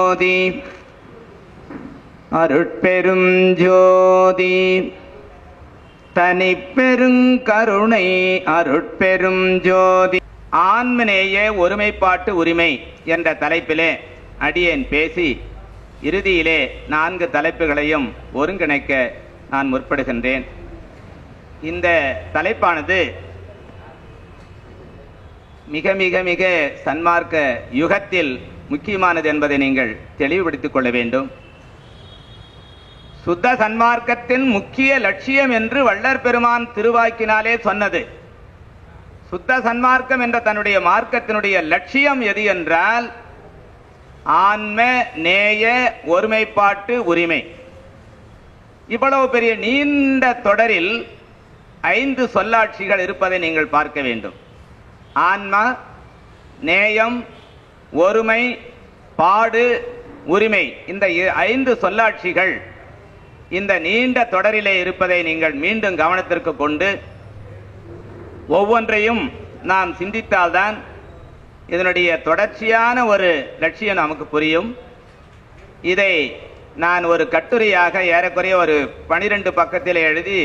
ஜோதி அருட்பெரும் ஜோதி தனிப்பெருங்கருணை அருட்பெரும் ஜோதி. ஆன்மநேய ஒருமைப்பாட்டு உரிமை என்ற தலைப்பிலே அடியேன் பேசி இறுதியிலே 4 தலைப்புகளையும் ஒருங்கிணைக்க நான் முற்படுகின்றேன். இந்த தலைப்பானது மிக மிக மிக சன்மார்க்க யுகத்தில் முக்கியமானது என்பதை நீங்கள் தெளிவுபடுத்திக் கொள்ள வேண்டும். சுத்த சன்மார்க்கத்தின் முக்கிய லட்சியம் என்று வள்ளற் பெருமான் திருவாக்கினாலே சொன்னது. சுத்த சன்மார்க்கம் என்ற தன்னுடைய மார்க்கத்தினுடைய லட்சியம் எது என்றால் ஆன்ம நேய ஒருமைப்பாட்டு உரிமை. இவ்வளவு பெரிய நீண்ட தொடரில் 5 சொல்லாட்சிகள் இருப்பதை நீங்கள் பார்க்க வேண்டும். ஆன்மா, நேயம், ஒருமை, பாடு, உரிமை, இந்த 5 சொல்லாட்சிகள் இந்த நீண்ட தொடரிலே இருப்பதை நீங்கள் மீண்டும் கவனத்திற்கு கொண்டு ஒவ்வொன்றையும் நாம் சிந்தித்தால்தான் இதனுடைய தொடர்ச்சியான ஒரு லட்சியம் நமக்கு புரியும். இதை நான் ஒரு கட்டுரையாக ஏறக்குறைய ஒரு 12 பக்கத்தில் எழுதி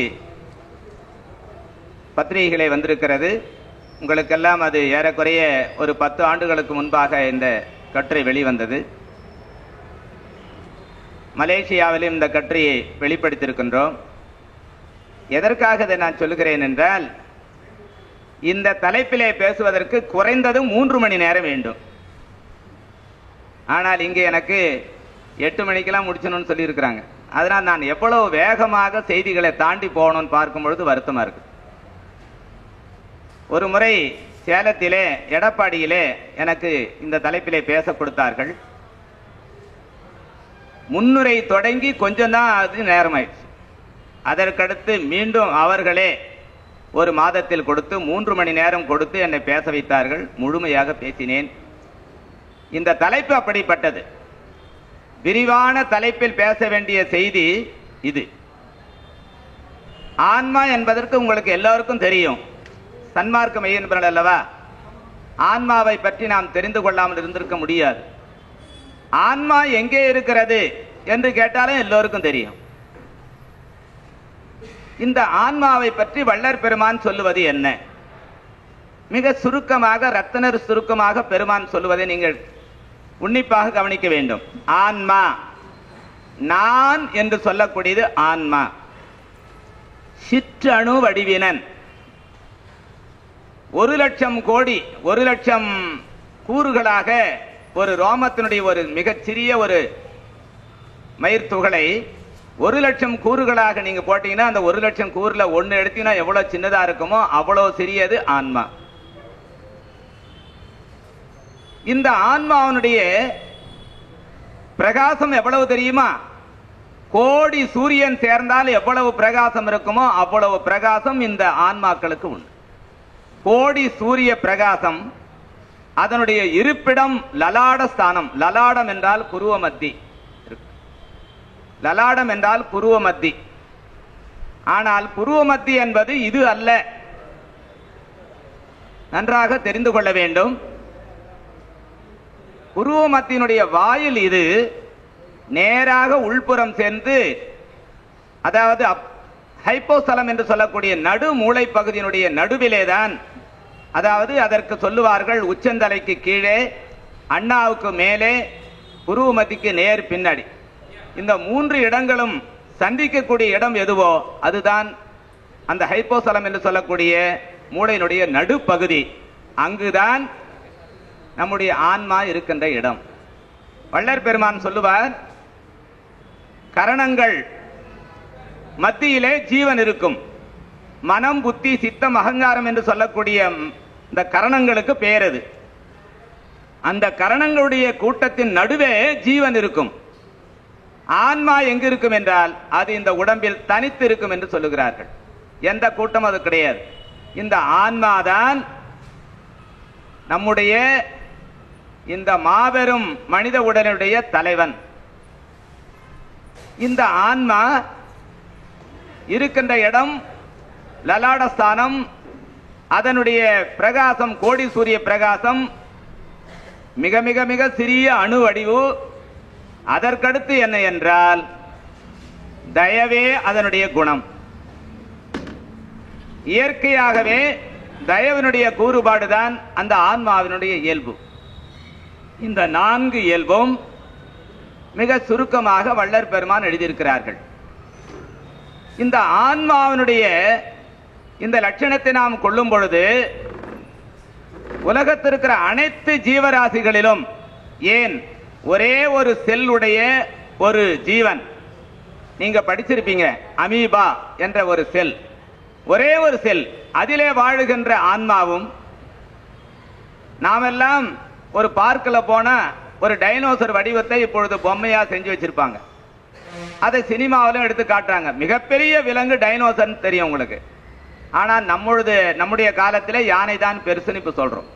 பத்திரிகைகளை வந்திருக்கிறது. உங்களுக்கெல்லாம் அது ஏறக்குறைய ஒரு 10 ஆண்டுகளுக்கு முன்பாக இந்த கட்டுரை வெளிவந்தது. மலேசியாவிலும் இந்த கட்டுரையை வெளிப்படுத்தியிருக்கின்றோம். எதற்காக இதை நான் சொல்லுகிறேன் என்றால், இந்த தலைப்பிலே பேசுவதற்கு குறைந்தது 3 மணி நேரம் வேண்டும். ஆனால் இங்கே எனக்கு 8 மணிக்கெல்லாம் முடிச்சணும்னு சொல்லியிருக்கிறாங்க. அதனால் நான் எவ்வளவு வேகமாக செய்திகளை தாண்டி போகணும்னு பார்க்கும் பொழுது வருத்தமா இருக்கு. ஒரு முறை சேலத்திலே எடப்பாடியிலே எனக்கு இந்த தலைப்பிலே பேச கொடுத்தார்கள். முன்னுரை தொடங்கி கொஞ்சம் தான் அது நேரமாயிடுச்சு. அதற்கடுத்து மீண்டும் அவர்களே ஒரு மாதத்தில் கொடுத்து 3 மணி நேரம் கொடுத்து என்னை பேச வைத்தார்கள். முழுமையாக பேசினேன். இந்த தலைப்பு அப்படிப்பட்டது. விரிவான தலைப்பில் பேச வேண்டிய செய்தி இது. ஆன்மா என்பதற்கு உங்களுக்கு எல்லாருக்கும் தெரியும். சன்மார்க்க மையன்பர்கள் அல்லவா? ஆன்மாவை பற்றி நாம் தெரிந்து கொள்ளாமல் இருந்திருக்க முடியாது. ஆன்மா எங்கே இருக்கிறது என்று கேட்டாலும் எல்லோருக்கும் தெரியும். இந்த ஆன்மாவை பற்றி வள்ளற் பெருமான் சொல்லுவது என்ன? மிக சுருக்கமாக, ரத்தனர் சுருக்கமாக பெருமான் சொல்லுவதை நீங்கள் உன்னிப்பாக கவனிக்க வேண்டும். ஆன்மா, நான் என்று சொல்லக்கூடியது ஆன்மா. சிற்றணு வடிவினன். 1,00,000 கோடி 1,00,000 கூறுகளாக ஒரு ரோமத்தினுடைய ஒரு மிகச்சிறிய ஒரு மயிர்த்துகளை 1,00,000 கூறுகளாக நீங்க போட்டீங்கன்னா அந்த 1,00,000 கூறுல ஒன்னு எடுத்தீங்கன்னா எவ்வளவு சின்னதா இருக்குமோ அவ்வளவு சிறியது ஆன்மா. இந்த ஆன்மாவனுடைய பிரகாசம் எவ்வளவு தெரியுமா? கோடி சூரியன் சேர்ந்தால் எவ்வளவு பிரகாசம் இருக்குமோ அவ்வளவு பிரகாசம் இந்த ஆன்மாக்களுக்கு உண்டு. கோடி சூரிய பிரகாசம். அதனுடைய இருப்பிடம் லலாட ஸ்தானம். லலாடம் என்றால் புருவ மத்தி. லலாடம் என்றால் புருவ மத்தி. ஆனால் புருவ மத்தி என்பது இது அல்ல. நன்றாக தெரிந்து கொள்ள வேண்டும். புருவ மத்தியினுடைய வாயில் இது நேராக உள்புறம் சென்று, அதாவது ஹைப்போசலம் என்று சொல்லக்கூடிய நடு மூளை பகுதியினுடைய நடுவிலேதான், அதாவது அதற்கு சொல்லுவார்கள் உச்சந்தலைக்கு கீழே, அண்ணாவுக்கு மேலே, புருவ மத்திக்கு நேர் பின்னாடி. இந்த 3 இடங்களும் சந்திக்கக்கூடிய இடம் எதுவோ அதுதான் அந்த ஹைப்போசலம் என்று சொல்லக்கூடிய மூளையினுடைய நடுப்பகுதி. அங்குதான் நம்முடைய ஆன்மா இருக்கின்ற இடம். வள்ளற் பெருமான் சொல்லுவார், கரணங்கள் மத்தியிலே ஜீவன் இருக்கும். மனம், புத்தி, சித்தம், அகங்காரம் என்று சொல்லக்கூடிய இந்த கரணங்களுக்கு பேரது. அந்த கரணங்களுடைய கூட்டத்தின் நடுவே ஜீவன் இருக்கும். ஆன்மா எங்கு இருக்கும் என்றால் அது இந்த உடம்பில் தனித்து இருக்கும் என்று சொல்லுகிறார்கள். எந்த கூட்டம் அது கிடையாது. இந்த ஆன்மாதான் நம்முடைய இந்த மாபெரும் மனித உடலுடைய தலைவன். இந்த ஆன்மா இருக்கின்ற இடம் லலாடஸ்தானம். அதனுடைய பிரகாசம் கோடி சூரிய பிரகாசம். மிக மிக மிக சிறிய அணு வடிவு. அதற்கடுத்து என்ன என்றால் தயவே அதனுடைய குணம். இயற்கையாகவே தயவினுடைய கூறுபாடுதான் அந்த ஆன்மாவினுடைய இயல்பு. இந்த 4 இயல்பும் மிக சுருக்கமாக வள்ளற் பெருமான் எழுதியிருக்கிறார்கள். இந்த ஆன்மாவினுடைய இந்த லட்சணத்தை நாம் கொள்ளும் பொழுது உலகத்தில் இருக்கிற அனைத்து ஜீவராசிகளிலும், ஏன் ஒரே ஒரு செல் உடைய ஒரு ஜீவன், நீங்க படிச்சிருப்பீங்க, அமீபா என்ற ஒரு செல், ஒரே ஒரு செல், அதிலே வாழுகின்ற ஆன்மாவும், நாமெல்லாம் ஒரு பார்க்கில் போனா ஒரு டைனோசர் வடிவத்தை இப்பொழுது பொம்மையா செஞ்சு வச்சிருப்பாங்க. அதை சினிமாவிலும் எடுத்து காட்டுறாங்க. மிகப்பெரிய விலங்கு டைனோசர் தெரியும் உங்களுக்கு. ஆனா நம்முடைய காலத்தில் யானை தான் பெருசுன்னு இப்ப சொல்றோம்.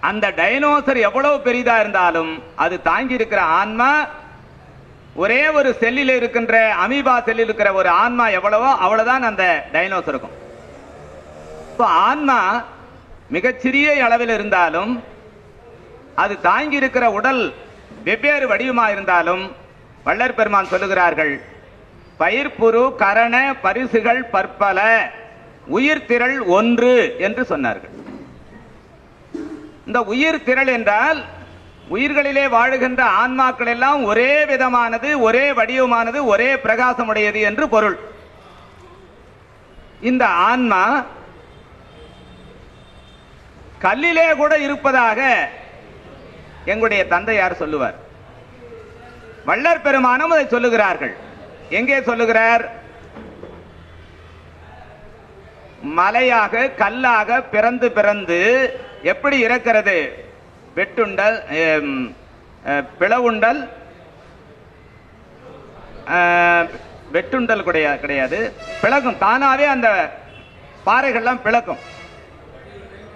அந்த டைனோசர் எவ்வளவு பெரிதா இருந்தாலும் அது தாங்கி இருக்கிற ஆன்மா, ஒரே ஒரு செல்லில் இருக்கின்ற அமீபா செல்லில் இருக்கிற ஒரு ஆன்மா எவ்வளவோ அவ்வளவுதான் அந்த டைனோசருக்கும். ஆன்மா மிகச்சிறிய அளவில் இருந்தாலும் அது தாங்கி இருக்கிற உடல் வெவ்வேறு வடிவமா இருந்தாலும் வள்ளற் பெருமான் சொல்லுகிறார்கள், பயிர்ப்புரு கரண பரிசுகள் பற்பல, உயிர் திரள் ஒன்று என்று சொன்னார்கள். இந்த உயிர் திரள் என்றால் உயிர்களிலே வாழுகின்ற ஆன்மாக்கள் எல்லாம் ஒரே விதமானது, ஒரே வடிவமானது, ஒரே பிரகாசமுடையது என்று பொருள். இந்த ஆன்மா கல்லிலே கூட இருப்பதாக எங்களுடைய தந்தையார் சொல்லுவார். வள்ளற் பெருமானும் அதை சொல்லுகிறார்கள். எங்கே சொல்லுகிறார்? மலையாக கல்லாக பிறந்து பிறந்து எப்படி இறக்கிறது? வெட்டுண்டல், பிளவுண்டல், வெட்டுண்டல் கிடையாது, பிளக்கும், தானாவே அந்த பாறைகள்லாம் பிளக்கும்.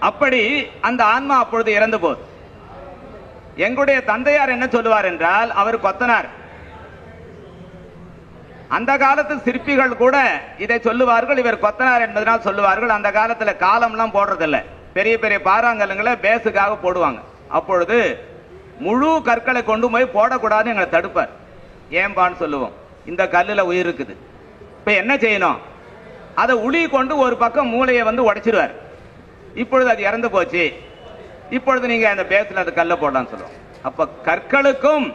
அப்படி அந்த ஆன்மா அப்பொழுது இறந்து போகுது. எங்களுடைய தந்தையார் என்ன சொல்லுவார் என்றால், அவர் கொத்தனார். அந்த காலத்து சிற்பிகள் கூட இதை சொல்லுவார்கள். இவர் கொத்தனார் என்பதனால் சொல்லுவார்கள். அந்த காலத்துல காலம்லாம் போடுறதில்லை, பெரிய பெரிய பாறாங்கல்லுங்களை பேஸுக்காக போடுவாங்க. அப்பொழுது முழு கற்களை கொண்டு போய் போடக்கூடாதுன்னு எங்களை தடுப்பார். ஏன்பான்னு சொல்லுவோம், இந்த கல்லுல உயிர் இருக்குது. இப்ப என்ன செய்யணும்? அதை உளி கொண்டு ஒரு பக்கம் மூளையை உடைச்சிருவார். இப்பொழுது அது இறந்து போச்சு, இப்பொழுது நீங்க அந்த பேஸ்ல அந்த கல்ல போடலாம்னு சொல்லுவோம். அப்ப கற்களுக்கும்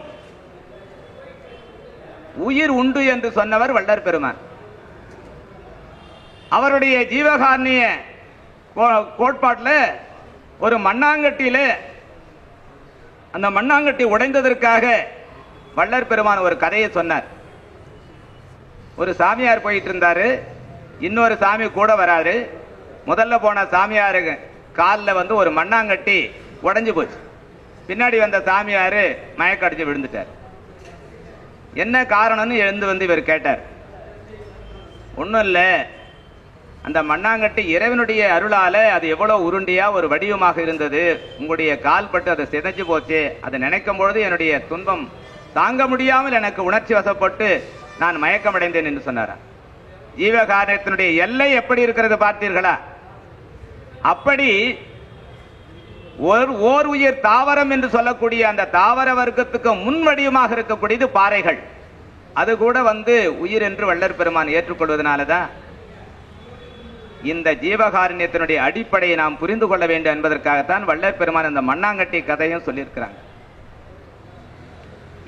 உயிர் உண்டு என்று சொன்னவர் வள்ளற் பெருமான். அவருடைய ஜீவகாரணிய கோட்பாட்டில் ஒரு மண்ணாங்கட்டியில அந்த மண்ணாங்கட்டி உடைந்ததற்காக வள்ளற் பெருமான் ஒரு கதையை சொன்னார். ஒரு சாமியார் போயிட்டு இருந்தாரு, இன்னொரு சாமி கூட வராரு. முதல்ல போன சாமியாரு காலில் ஒரு மண்ணாங்கட்டி உடைஞ்சு போச்சு. பின்னாடி வந்த சாமியாரு மயக்கடிச்சு விழுந்துட்டார். என்ன காரணம்னு எழுந்து இவர் கேட்டார். ஒன்றும் இல்லை, அந்த மண்ணாங்கட்டி இறைவனுடைய அருளால அது எவ்வளவு உருண்டியா ஒரு வடிவமாக இருந்தது, உங்களுடைய கால் பட்டு அதை சிதைஞ்சு போச்சு. அதை நினைக்கும் பொழுது என்னுடைய துன்பம் தாங்க முடியாமல் எனக்கு உணர்ச்சி வசப்பட்டு நான் மயக்கமடைந்தேன் என்று சொன்னார். ஜீவகாரணத்தினுடைய எல்லை எப்படி இருக்கிறது பார்த்தீர்களா? அப்படி ஓர் உயிர் தாவரம் என்று சொல்லக்கூடிய அந்த தாவர வர்க்கத்துக்கு முன் வடிவமாக இருக்கக்கூடியது பாறைகள். அது கூட உயிர் என்று வள்ளற் பெருமான் ஏற்றுக்கொள்வதனாலதான் இந்த ஜீவகாருண்யத்தினுடைய அடிப்படையை நாம் புரிந்து கொள்ள வேண்டும் என்பதற்காகத்தான் வள்ளற் பெருமான் இந்த மண்ணாங்கட்டி கதையும் சொல்லியிருக்கிறாங்க.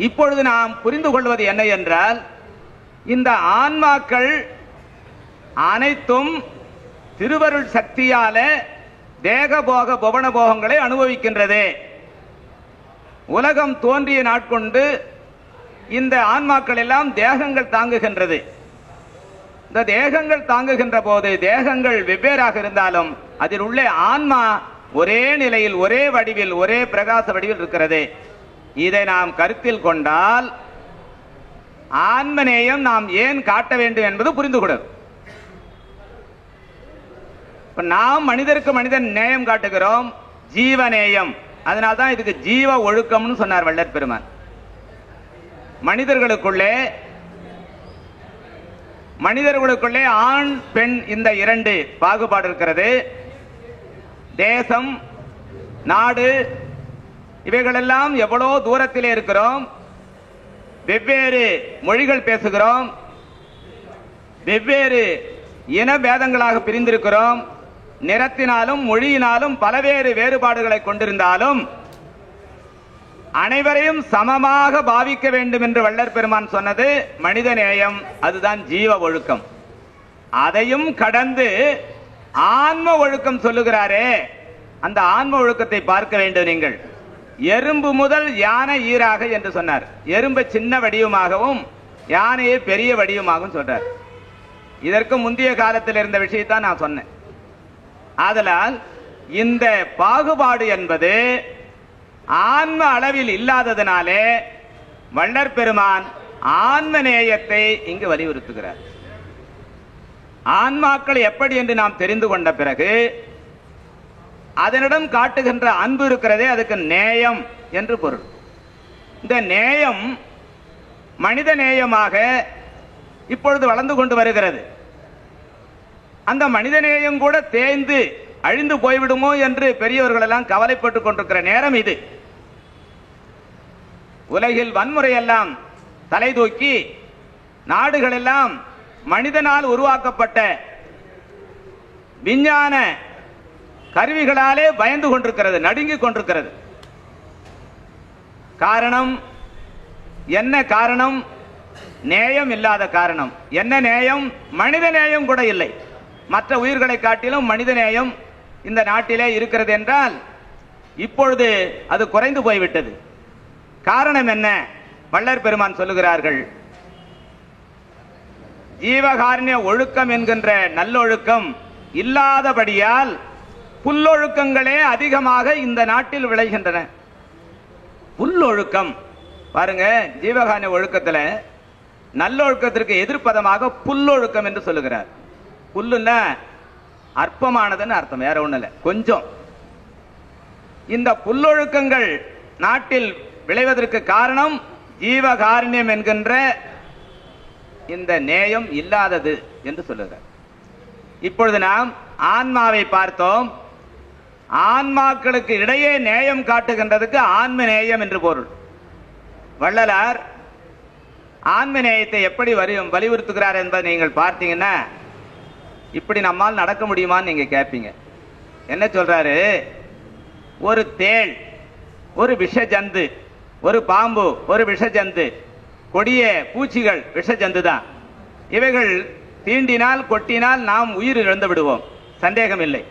இப்பொழுது நாம் புரிந்து கொள்வது என்ன என்றால், இந்த ஆன்மாக்கள் அனைத்தும் திருவருள் சக்தியால தேகபோக புவன போகங்களை அனுபவிக்கின்றது. உலகம் தோன்றிய நாட்கொண்டு இந்த ஆன்மாக்கள் எல்லாம் தேகங்கள் தாங்குகின்றது. இந்த தேகங்கள் தாங்குகின்ற போது தேகங்கள் வெவ்வேறாக இருந்தாலும் அதில் உள்ள ஆன்மா ஒரே நிலையில், ஒரே வடிவில், ஒரே பிரகாச வடிவில் இருக்கிறது. இதை நாம் கருத்தில் கொண்டால் ஆன்மநேயம் நாம் ஏன் காட்ட வேண்டும் என்பது புரிந்து கொள்ளும். நாம் மனிதருக்கு மனிதன் நேயம் காட்டுகிறோம், ஜீவநேயம். அதனால்தான் இதுக்கு ஜீவ ஒழுக்கம்னு சொன்னார் வள்ளற் பெருமான். மனிதர்களுக்குள்ளே ஆண் பெண் இந்த இரண்டு பாகுபாடு இருக்கிறது. தேசம், நாடு, இவைகளெல்லாம் எவ்வளோ தூரத்திலே இருக்கிறோம். வெவ்வேறு மொழிகள் பேசுகிறோம், வெவ்வேறு இன பேதங்களாக பிரிந்திருக்கிறோம், நிறத்தினாலும் மொழியினாலும் பலவேறு வேறுபாடுகளை கொண்டிருந்தாலும் அனைவரையும் சமமாக பாவிக்க வேண்டும் என்று வள்ளற் பெருமான் சொன்னது மனித நேயம், அதுதான் ஜீவ ஒழுக்கம். அதையும் கடந்து ஆன்ம ஒழுக்கம் சொல்லுகிறாரே, அந்த ஆன்ம ஒழுக்கத்தை பார்க்க வேண்டும். நீங்கள் எறும்பு முதல் யானை ஈராக என்று சொன்னார். எறும்பை சின்ன வடிவமாகவும் யானையை பெரிய வடிவமாகவும் சொல்றார். இதற்கு முந்தைய காலத்தில் இருந்த விஷயத்தான் நான் சொன்னேன். ஆதலால் இந்த பாகுபாடு என்பது ஆன்ம அளவில் இல்லாததனாலே வள்ளற் பெருமான் ஆன்ம நேயத்தை இங்கு வலியுறுத்துகிறார். ஆன்மாக்கள் எப்படி என்று நாம் தெரிந்து கொண்ட பிறகு அதனிடம் காட்டுகின்ற அன்பு இருக்கிறதே, அதுக்கு நேயம் என்று பொருள். இந்த நேயம் மனித நேயமாக இப்பொழுது வளர்ந்து கொண்டு வருகிறது. அந்த மனித நேயம் கூட தேய்ந்து அழிந்து போய்விடுமோ என்று பெரியவர்கள் எல்லாம் கவலைப்பட்டுக் கொண்டிருக்கிற நேரம் இது. உலகில் வன்முறை எல்லாம் தலை தூக்கி நாடுகள் எல்லாம் மனிதனால் உருவாக்கப்பட்ட விஞ்ஞான கருவிகளாலே பயந்து கொண்டிருக்கிறது, நடுங்கிக் கொண்டிருக்கிறது. காரணம் என்ன? காரணம் நேயம் இல்லாத காரணம். என்ன நேயம்? மனித நேயம் கூட இல்லை. மற்ற உயிர்களை காட்டிலும் மனித நேயம் இந்த நாட்டிலே இருக்கிறது என்றால் இப்பொழுது அது குறைந்து போய்விட்டது. காரணம் என்ன? வள்ளற் பெருமான் சொல்லுகிறார்கள், ஜீவகாருண்ய ஒழுக்கம் என்கின்ற நல்லொழுக்கம் இல்லாதபடியால் புல்லொழுக்கங்களே அதிகமாக இந்த நாட்டில் விளைகின்றன. புல்லொழுக்கம் பாருங்க, ஜீவகாருண்ய ஒழுக்கத்தில் நல்லொழுக்கத்திற்கு எதிர்ப்பதமாக புல்லொழுக்கம் என்று சொல்லுகிறார். புல்லுன்னா அற்பமானதுன்னு அர்த்தம், வேற ஒண்ணு இல்லை, கொஞ்சம். இந்த புல்லொழுக்கங்கள் நாட்டில் விளைவதற்கு காரணம் ஜீவகாருண்யம் என்கின்ற இந்த நேயம் இல்லாதது என்று சொல்லுகிறார். இப்பொழுது நாம் ஆன்மாவை பார்த்தோம். ஆன்மாக்களுக்கு இடையே நேயம் காட்டுகின்றதுக்கு ஆன்ம நேயம் என்று பொருள். வள்ளலார் ஆன்ம நேயத்தை எப்படி வலியுறுத்துகிறார் என்பதை நீங்கள் பார்த்தீங்கன்னா, இப்படி நம்மால் நடக்க முடியுமான்னு நீங்க கேட்பீங்க. என்ன சொல்றாரு? ஒரு தேள், ஒரு விஷ ஜந்து, ஒரு பாம்பு, ஒரு விஷ ஜந்து, கொடிய பூச்சிகள் விஷ ஜந்து தான். இவைகள் தீண்டினால் கொட்டினால் நாம் உயிர் இழந்து விடுவோம், சந்தேகம் இல்லை.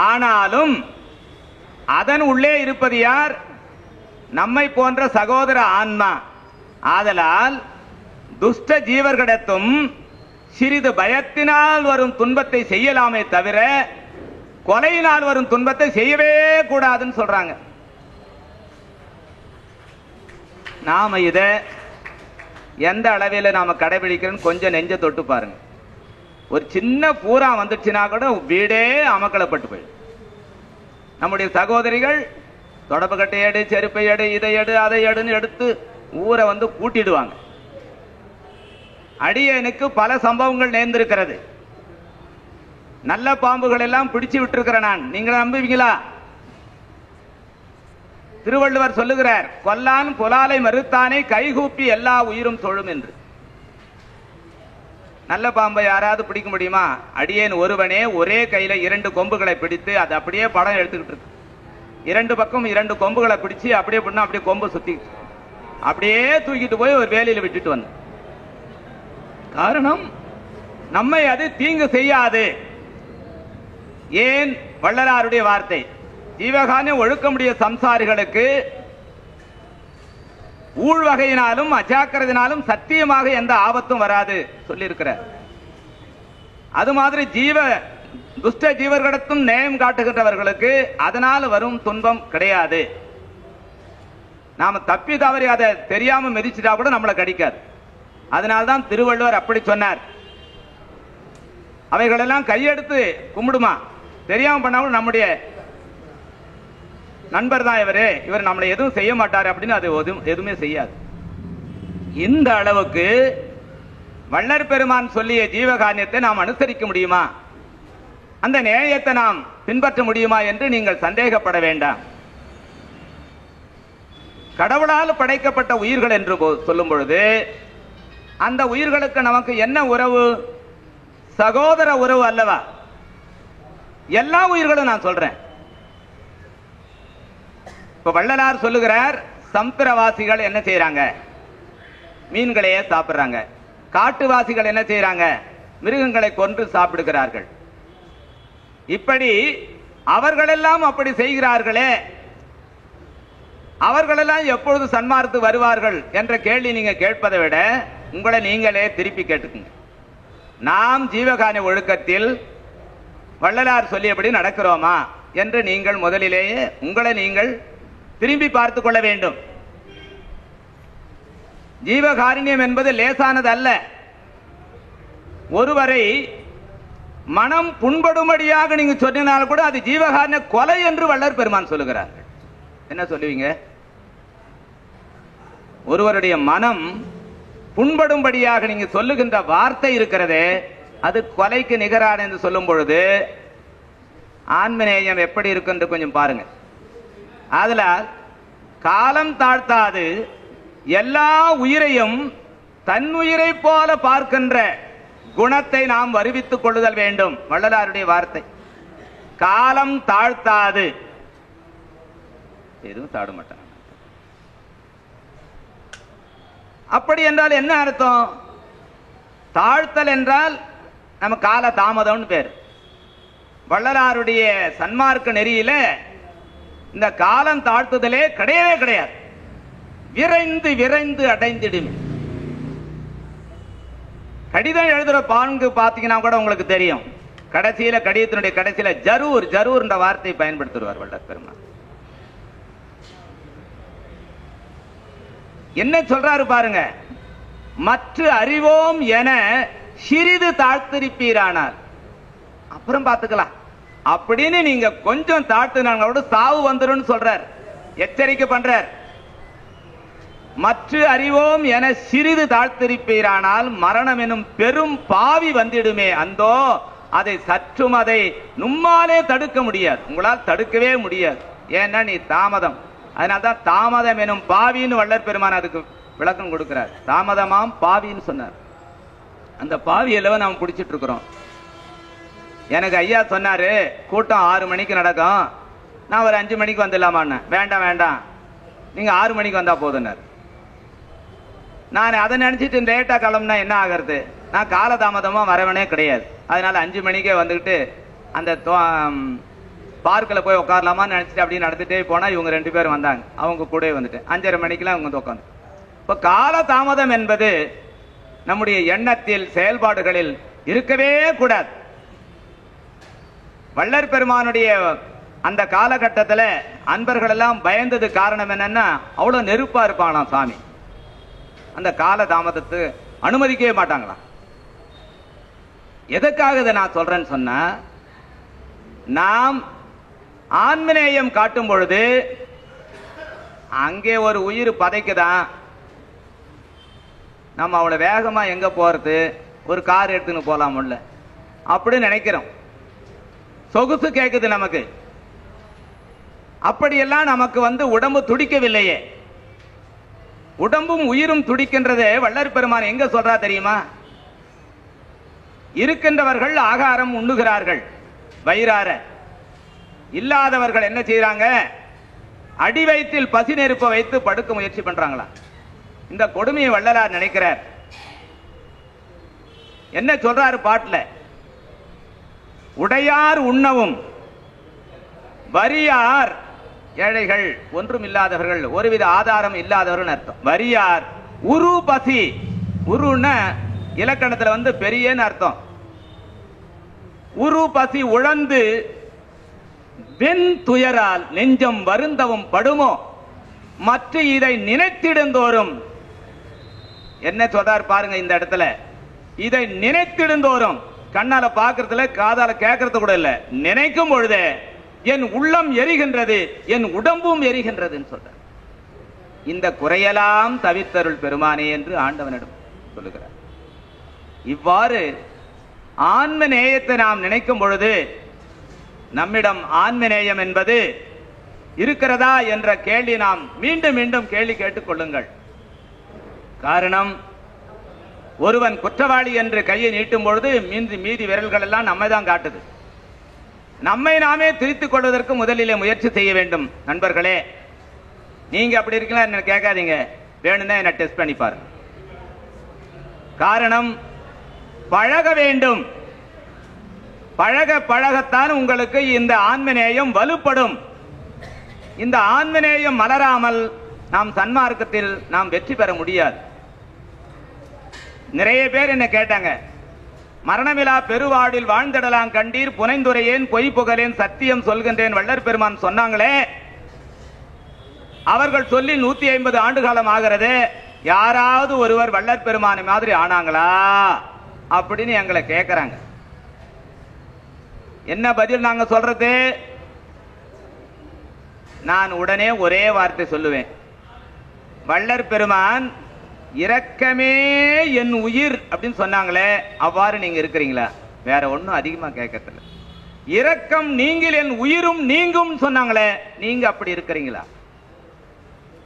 ஆனாலும் அதன் உள்ளே இருப்பது யார்? நம்மை போன்ற சகோதர ஆன்மா. ஆதலால் துஷ்ட ஜீவர்களிடத்தும் சிறிது பயத்தினால் வரும் துன்பத்தை செய்யலாமே தவிர கொலையினால் வரும் துன்பத்தை செய்யவே கூடாதுன்னு சொல்றாங்க. நாம இத எந்த அளவில் நாம கடைபிடிக்கிறோம் கொஞ்சம் நெஞ்ச தொட்டு பாருங்க. ஒரு சின்ன பூரா வந்துச்சுன்னா கூட வீடே அமக்களப்பட்டு போயிடும். நம்முடைய சகோதரிகள் தொடப்பு கட்டை எடு, செருப்பை எடு, இதை எடு, அதை எடுன்னு எடுத்து ஊரை வந்து கூட்டிடுவாங்க. அடியனுக்கு பல சம்பவங்கள் நேர்ந்திருக்கிறது. நல்ல பாம்புகள் எல்லாம் பிடிச்சு விட்டிருக்கிறேன் நான். நீங்க நம்புவீங்களா? திருவள்ளுவர் சொல்லுகிறார், கொல்லான் புலாலை மறுத்தானே கைகூப்பி எல்லா உயிரும் தொழும் என்று. நல்ல பாம்பை யாராவது பிடிக்க முடியுமா? அடியேன் ஒருவனே ஒரே கையில 2 கொம்புகளை பிடித்து அது அப்படியே படம் எடுத்துக்கிட்டு இருக்கு. 2 பக்கம் 2 கொம்புகளை பிடிச்சு அப்படியே பண்ணா அப்படியே கொம்பு சுத்தி அப்படியே தூக்கிட்டு போய் ஒரு வேலையில விட்டுட்டு வந்த. காரணம், நம்மை அது தீங்கு செய்யாது. ஏன்? வள்ளலாருடைய வார்த்தை, ஜீவகாருண்ய ஒழுக்கமுடைய சம்சாரிகளுக்கு ஊழ்வகையினாலும் அஜாக்கிரதினாலும் சத்தியமாக எந்த ஆபத்தும் வராது சொல்லியிருக்கிறார். அது மாதிரி துஷ்ட ஜீவர்களிடத்தும் நேயம் காட்டுகின்றவர்களுக்கு அதனால் வரும் துன்பம் கிடையாது. நாம தப்பி தவறி அதை தெரியாம மிதிச்சுட்டா கூட நம்மளை கடிக்காது. அதனால்தான் திருவள்ளுவர் அப்படி சொன்னார். அவைகளெல்லாம் கையெடுத்து கும்பிடுமா, தெரியாம பண்ணாலும் நம்முடைய நண்பர் தான் இவர் நம்மளை எதுவும் செய்ய மாட்டார் அப்படின்னு அது எதுவுமே செய்யாது. இந்த அளவுக்கு வள்ளற் பெருமான் சொல்லிய ஜீவகாருண்யத்தை நாம் அனுசரிக்க முடியுமா, அந்த நேயத்தை நாம் பின்பற்ற முடியுமா என்று நீங்கள் சந்தேகப்பட வேண்டாம். கடவுளால் படைக்கப்பட்ட உயிர்கள் என்று சொல்லும் பொழுது அந்த உயிர்களுக்கு நமக்கு என்ன உறவு? சகோதர உறவு அல்லவா? எல்லா உயிர்களும் நான் சொல்றேன். இப்ப வள்ளலார் சொல்லுகிறார், சமுத்திரவாசிகள் என்ன செய்யறாங்க? மீன்களையே சாப்பிடுறாங்க. காட்டுவாசிகள் என்ன செய்யறாங்க? மிருகங்களை கொன்று சாப்பிடுகிறார்கள். இப்படி அவர்களெல்லாம் அப்படி செய்கிறார்களே, அவர்களெல்லாம் எப்பொழுது சன்மார்த்து வருவார்கள் என்ற கேள்வி நீங்க கேட்பதை விட உங்களை நீங்களே திருப்பி கேட்டுக்குங்க. நாம் ஜீவகாருண்ய ஒழுக்கத்தில் வள்ளலார் சொல்லியபடி நடக்கிறோமா என்று நீங்கள் முதலிலேயே உங்களை நீங்கள் திரும்பி பார்த்துக் கொள்ள வேண்டும். ஜீவகாருண்யம் என்பது லேசானது அல்ல. ஒருவரை மனம் புண்படும்படியாக நீங்க சொன்னால் கூட அது ஜீவகாருண்ய கொலை என்று வள்ளல் பெருமான் சொல்லுகிறார்கள். என்ன சொல்லுவீங்க? ஒருவருடைய மனம் புண்படும்படியாக நீங்க சொல்லுகின்ற வார்த்தை இருக்கிறதே, அது கொலைக்கு நிகரான என்று சொல்லும் பொழுது ஆன்மநேயம் எப்படி இருக்கு என்று கொஞ்சம் பாருங்க. அதுல காலம் தாழ்த்தாது எல்லா உயிரையும் தன்னுயிரை போல பார்க்கின்ற குணத்தை நாம் வருவித்துக் கொள்ளுதல் வேண்டும். வள்ளலாருடைய வார்த்தை. காலம் தாழ்த்தாது, எதுவும் தாட மாட்டாங்க. அப்படி என்றால் என்ன அர்த்தம்? தாழ்த்தல் என்றால் நம்ம கால தாமதம்னு பேர். வள்ளலாருடைய சன்மார்க்க நெறியில இந்த காலம் தாழ்த்துதலே கிடையவே கிடையாது. விரைந்து விரைந்து அடைந்திடுமே. கடிதம் எழுதுற பாங்கு பாத்தீங்கன்னா கூட உங்களுக்கு தெரியும். கடைசியில கடிதத்தினுடைய கடைசியில ஜரூர் ஜரூர் என்ற வார்த்தை பயன்படுத்துவார் வள்ளல் பெருமான். என்ன சொல்றாரு பாருங்க, மற்ற அறிவோம் என சிறிது தாழ்த்திருப்பீரானால் அப்புறம் பார்த்துக்கலாம் அப்படின்னு நீங்க கொஞ்சம் தாழ்த்தினாங்களோட சாவு வந்துடும் சொல்றார், எச்சரிக்கை பண்றார். மற்ற அறிவோம் என சிறிது தாழ்த்திருப்பீரானால் மரணம் எனும் பெரும் பாவி வந்திடுமே. அந்தோ அதை சற்றும் அதை நும்மாலே தடுக்க முடியாது. உங்களால் தடுக்கவே முடியாது. ஏன்னா நீ தாமதம். அதனால்தான் தாமதம் எனும் பாவின்னு வள்ளல் பெருமான் அதுக்கு விளக்கம் கொடுக்கிறார். தாமதமாம் பாவின்னு சொன்னார். அந்த பாவி எல்லாம் நாம் பிடிச்சிட்டு இருக்கிறோம். எனக்கு ஐயா சொன்னாரு, கூட்டம் 6 மணிக்கு நடக்கும், நான் ஒரு 5 மணிக்கு வந்துடலாமான்னு. வேண்டாம் வேண்டாம், நீங்க 6 மணிக்கு வந்தா போதுன்னாரு. நான் அதை நினைச்சிட்டு லேட்டா கிளம்புனா என்ன ஆகிறது? நான் காலதாமதமா வரவனே கிடையாது. அதனால 5 மணிக்கே வந்துகிட்டு அந்த பார்க்கில் போய் உட்காரலாமான்னு நினைச்சிட்டு அப்படியே நடந்துட்டே போனா இவங்க 2 பேரும் வந்தாங்க. அவங்க கூட வந்துட்டு 5:30 மணிக்கெல்லாம் அவங்க வந்து உட்காந்து. இப்போ காலதாமதம் என்பது நம்முடைய எண்ணத்தில் செயல்பாடுகளில் இருக்கவே கூடாது. வள்ளல் பெருமானுடைய அந்த காலகட்டத்தில் அன்பர்கள் எல்லாம் பயந்தது காரணம் என்னன்னா, அவ்வளவு நெருப்பா இருப்பாங்களாம் சாமி. அந்த கால தாமதத்தை அனுமதிக்கவே மாட்டாங்களாம். எதுக்காக இதை நான் சொல்றேன்னு சொன்னா, நாம் ஆன்மநேயம் காட்டும் பொழுது அங்கே ஒரு உயிர் பதைக்குதான், நம்ம அவ்வளவு வேகமா எங்க போறது, ஒரு கார் எடுத்துன்னு போலாம்ல அப்படின்னு நினைக்கிறோம். சொகுசு கேக்குது நமக்கு. அப்படியெல்லாம் நமக்கு உடம்பு துடிக்கவில்லையே. உடம்பும் உயிரும் துடிக்கின்றதே வள்ளல் பெருமான் எங்க சொல்றா தெரியுமா? இருக்கின்றவர்கள் ஆகாரம் உண்ணுகிறார்கள் வயிறார, இல்லாதவர்கள் என்ன செய்யறாங்க? அடி வயிற்றில் பசி நெருப்ப வைத்து படுக்க முயற்சி பண்றாங்களா? இந்த கொடுமையை வள்ளலார் நினைக்கிறார். என்ன சொல்றாரு பாட்டுல? உடையார் உண்ணவும் வறியார், ஏழைகள், ஒன்றும் இல்லாதவர்கள், ஒருவித ஆதாரம் இல்லாதவர்கள் அர்த்தம். வறியார் உரு பசி, உருன்னா இலக்கணத்துல பெரியன்னு அர்த்தம். உரு பசி உழந்து வெண் துயரால் நெஞ்சம் வருந்தவும் படுமோ மற்ற இதை நினைத்திடுந்தோறும். என்ன சொல்றார் பாருங்க இந்த இடத்துல. இதை நினைத்திடுந்தோறும், கண்ணால பாக்குறதுல காதால கேட்கறது கூட இல்ல, நினைக்கும் பொழுதே என் உள்ளம் எரிகின்றது, என் உடம்பும் எரிகின்றதுன்னு சொல்ற. இந்த குறையெல்லாம் தவித்தருள் பெருமானே என்று ஆண்டவனிடம் சொல்லுகிறார். இவ்வாறு ஆன்ம நேயத்தை நாம் நினைக்கும் பொழுது நம்மிடம் ஆன்ம நேயம் என்பது இருக்கிறதா என்ற கேள்வி நாம் மீண்டும் மீண்டும் கேள்வி கேட்டுக் கொள்ளுங்கள். காரணம், ஒருவன் குற்றவாளி என்று கையை நீட்டும் பொழுது மீதி விரல்கள் எல்லாம் நம்மை தான் காட்டுது. நம்மை நாமே திருத்திக் கொள்வதற்கு முதலிலே முயற்சி செய்ய வேண்டும். நண்பர்களே, நீங்க அப்படி இருக்கீங்களா என்ன கேட்காதீங்க, வேணும்னா என்ன டெஸ்ட் பண்ணி பாருங்க. காரணம், பழக வேண்டும். பழக பழகத்தான் உங்களுக்கு இந்த ஆன்மநேயம் வலுப்படும். இந்த ஆன்மநேயம் மலராமல் நாம் சன்மார்க்கத்தில் நாம் வெற்றி பெற முடியாது. நிறைய பேர் என்ன கேட்டாங்க, மரணமிலா பெருவாடில் வாழ்ந்திடலாம் கண்டீர், புனைந்துரையேன் பொய் புகழேன் சத்தியம் சொல்கின்றேன் வள்ளற் பெருமான் சொன்னாங்களே, அவர்கள் சொல்லி 150 ஆண்டு காலம் ஆகிறது. யாராவது ஒருவர் வள்ளற் பெருமான மாதிரி ஆனாங்களா அப்படின்னு எங்களை கேட்கிறாங்க. என்ன பதில் நாங்க சொல்றது? நான் உடனே ஒரே வார்த்தை சொல்லுவேன், வள்ளற் பெருமான் இரக்கமே என் உயிர் அப்படின்னு சொன்னாங்களே, அவ்வாறு நீங்க இருக்கிறீங்களா? வேற ஒன்னும் அதிகமா கேட்கறதில்ல. இரக்கம் நீங்கள் என் உயிரும் நீங்கும் சொன்னாங்களே, நீங்க அப்படி இருக்கிறீங்களா?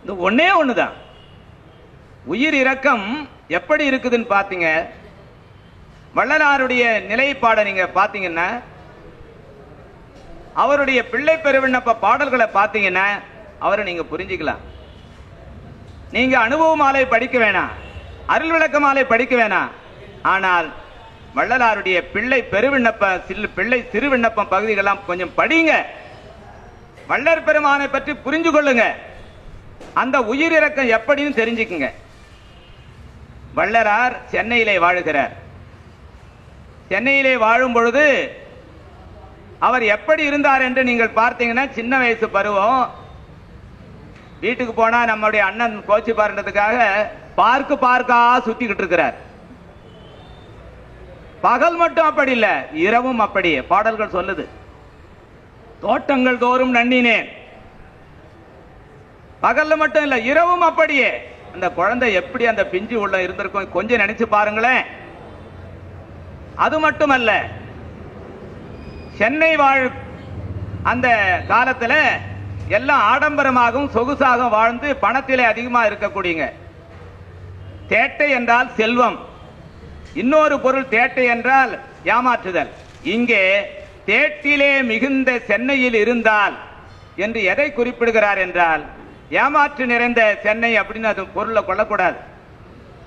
இந்த ஒன்னே ஒண்ணுதான். உயிர் இரக்கம் எப்படி இருக்குதுன்னு பாத்தீங்க, வள்ளலாருடைய நிலைப்பாட நீங்க பாத்தீங்கன்னா, அவருடைய பிள்ளை பெருவிண்ணப்ப பாடல்களை பாத்தீங்கன்னா அவரை நீங்க புரிஞ்சுக்கலாம். நீங்க அனுபவ மாலை படிக்க வேணாம், அருள் விளக்க மாலை படிக்க வேணாம். ஆனால் வள்ளலாருடைய பிள்ளை பெருவிண்ணப்ப பிள்ளை சிறு விண்ணப்பம் பகுதிகளெல்லாம் கொஞ்சம் படிங்க. வள்ளற் பெருமானை பற்றி புரிஞ்சு கொள்ளுங்க. அந்த உயிர் இரக்கம் எப்படின்னு தெரிஞ்சுக்குங்க. வள்ளலார் சென்னையிலே வாழுகிறார். சென்னையிலே வாழும் பொழுது அவர் எப்படி இருந்தார் என்று நீங்கள் பார்த்தீங்கன்னா, சின்ன வயசு பருவம். வீட்டுக்கு போனா நம்முடைய அண்ணன் கோச்சி பாருன்றதுக்காக பார்க்கா சுத்திக்கிட்டு இருக்கிறார். பகல் மட்டும் அப்படி இல்ல, இரவும் அப்படியே. பாடல்கள் சொல்லுது, தோட்டங்கள் தோறும் நன்னினேன். பகல்ல மட்டும் இல்ல, இரவும் அப்படியே. அந்த குழந்தை எப்படி அந்த பிஞ்சு உள்ள இருந்திருக்கும் கொஞ்சம் நினைச்சு பாருங்களேன். அது மட்டுமல்ல, சென்னை வாழ் அந்த காலத்துல எல்லாம் ஆடம்பரமாகவும் சொகுசாக வாழ்ந்து பணத்திலே அதிகமா இருக்கக்கூடியங்க. தேட்டை என்றால் செல்வம், இன்னொரு பொருள் தேட்டை என்றால் ஏமாற்றுதல். இங்கே தேட்டிலே மிகுந்த சென்னையில் இருந்தால் என்று எதை குறிப்பிடுகிறார் என்றால், ஏமாற்று நிறைந்த சென்னை அப்படின்னு அது பொருளை கொள்ளக்கூடாது.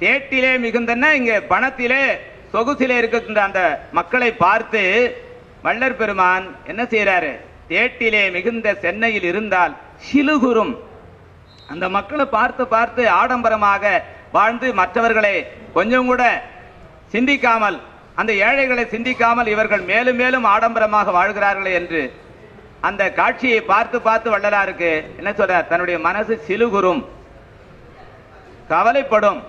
தேட்டிலே மிகுந்தன்னா இங்க பணத்திலே சொகுசிலே இருக்கின்ற அந்த மக்களை பார்த்து வள்ளற் பெருமான் என்ன செய்யறாரு, தேட்டிலே மிகுந்த சென்னையில் இருந்தால் சிலுகுறும். அந்த மக்களை பார்த்து பார்த்து ஆடம்பரமாக வாழ்ந்து மற்றவர்களை கொஞ்சம் கூட சிந்திக்காமல், அந்த ஏழைகளை சிந்திக்காமல் இவர்கள் மேலும் மேலும் ஆடம்பரமாக வாழ்கிறார்களே என்று அந்த காட்சியை பார்த்து பார்த்து வள்ளலாருக்கு என்ன சொல்றார், தன்னுடைய மனசு சிலுகுறும், கவலைப்படும்,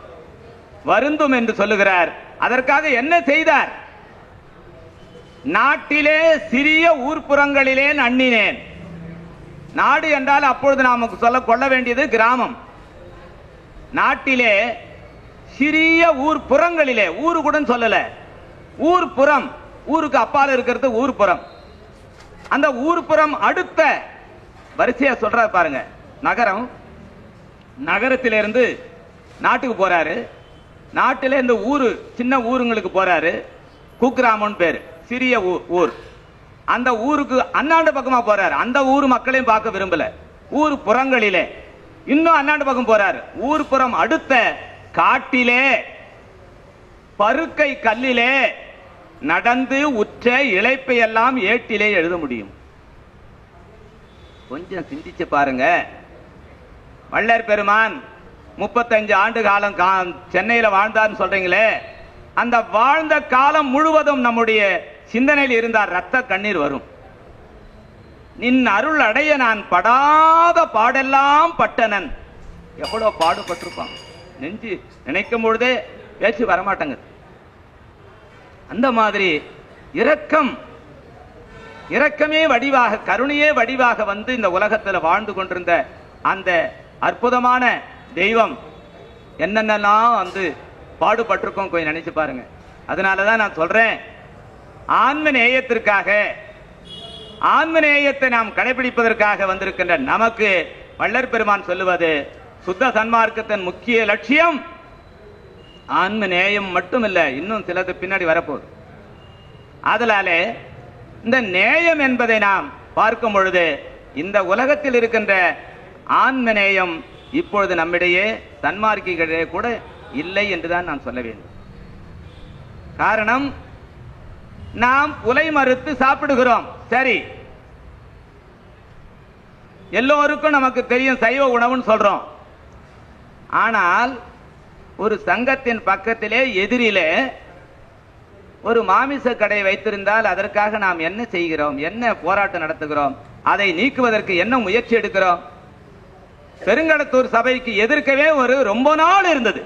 வருந்தும் என்று சொல்லுகிறார். அதற்காக என்ன செய்தார்? நாட்டிலே சிறிய ஊர்ப்புறங்களிலே நன்னினேன். நாடு என்றால் அப்பொழுது நமக்கு சொல்ல கொள்ள வேண்டியது கிராமம். நாட்டிலே சிறிய ஊர்ப்புறங்களிலே, ஊரு கூட சொல்லல, ஊர்ப்புறம், ஊருக்கு அப்பால் இருக்கிறது ஊர்ப்புறம். அந்த ஊர்ப்புறம் அடுத்த வரிசையா சொல்ற பாருங்க. நகரம், நகரத்திலிருந்து நாட்டுக்கு போறாரு, நாட்டில இந்த ஊரு சின்ன ஊருங்களுக்கு போறாரு, குக்கிராமம் பேரு, சிறிய ஊர். அந்த ஊருக்கு அண்ணாண்டு பக்கமா போறாரு, அந்த ஊர் மக்களையும் பார்க்க விரும்பல. ஊர் புறங்களிலே இன்னும் அண்ணாண்டு பக்கம் போறாரு. ஊர்ப்புறம் அடுத்த காட்டிலே பருக்கை கல்லிலே நடந்து உற்ற இழைப்பை எல்லாம் ஏட்டிலே எழுத முடியும். கொஞ்சம் சிந்திச்சு பாருங்க. வள்ளற் பெருமான் 35 ஆண்டு காலம் சென்னையில வாழ்ந்தார்னு சொல்றீங்களே, அந்த வாழ்ந்த காலம் முழுவதும் நம்முடைய சிந்தனையில் இருந்தார். ரத்த கண்ணீர் வரும். நின் அருள் அடைய நான் படாத பாடெல்லாம் பட்டனன். எவ்வளவு பாடுபட்டிருப்பான். நெஞ்சு நினைக்கும் பொழுதே பேச்சு வரமாட்டங்க. அந்த மாதிரி இரக்கம், இரக்கமே வடிவாக, கருணையே வடிவாக வந்து இந்த உலகத்தில் வாழ்ந்து கொண்டிருந்த அந்த அற்புதமான தெய்வம் என்னென்னலாம் வந்து பாடுபட்டிருக்கோம் கொஞ்சம் நினைச்சு பாருங்க. அதனாலதான் நான் சொல்றேன், ஆன்ம நேயத்திற்காக ஆன்மநேயத்தை நாம் கடைபிடிப்பதற்காக வந்திருக்கின்ற நமக்கு வள்ளற் பெருமான் சொல்லுவது சுத்த சன்மார்க்கத்தின் முக்கிய லட்சியம் ஆன்மநேயம் மட்டுமில்லை, இன்னும் சிலது பின்னாடி வரப்போகுது. அதனாலே இந்த நேயம் என்பதை நாம் பார்க்கும் பொழுது இந்த உலகத்தில் இருக்கின்ற ஆன்மநேயம் இப்பொழுது நம்மிடையே சன்மார்க்கிகளே கூட இல்லை என்றுதான் நான் சொல்ல வேண்டும். காரணம், நாம் புலை மறுத்து சாப்பிடுகிறோம். சரி, எல்லோருக்கும் நமக்கு தெரியும் சைவ உணவுன்னு சொல்றோம். ஆனால் ஒரு சங்கத்தின் பக்கத்திலே எதிரிலே ஒரு மாமிச கடை வைத்திருந்தால் அதற்காக நாம் என்ன செய்கிறோம், என்ன போராட்டம் நடத்துகிறோம், அதை நீக்குவதற்கு என்ன முயற்சி எடுக்கிறோம்? பெருங்கடத்தூர் சபைக்கு எதிர்க்கவே ஒரு ரொம்ப நாள் இருந்தது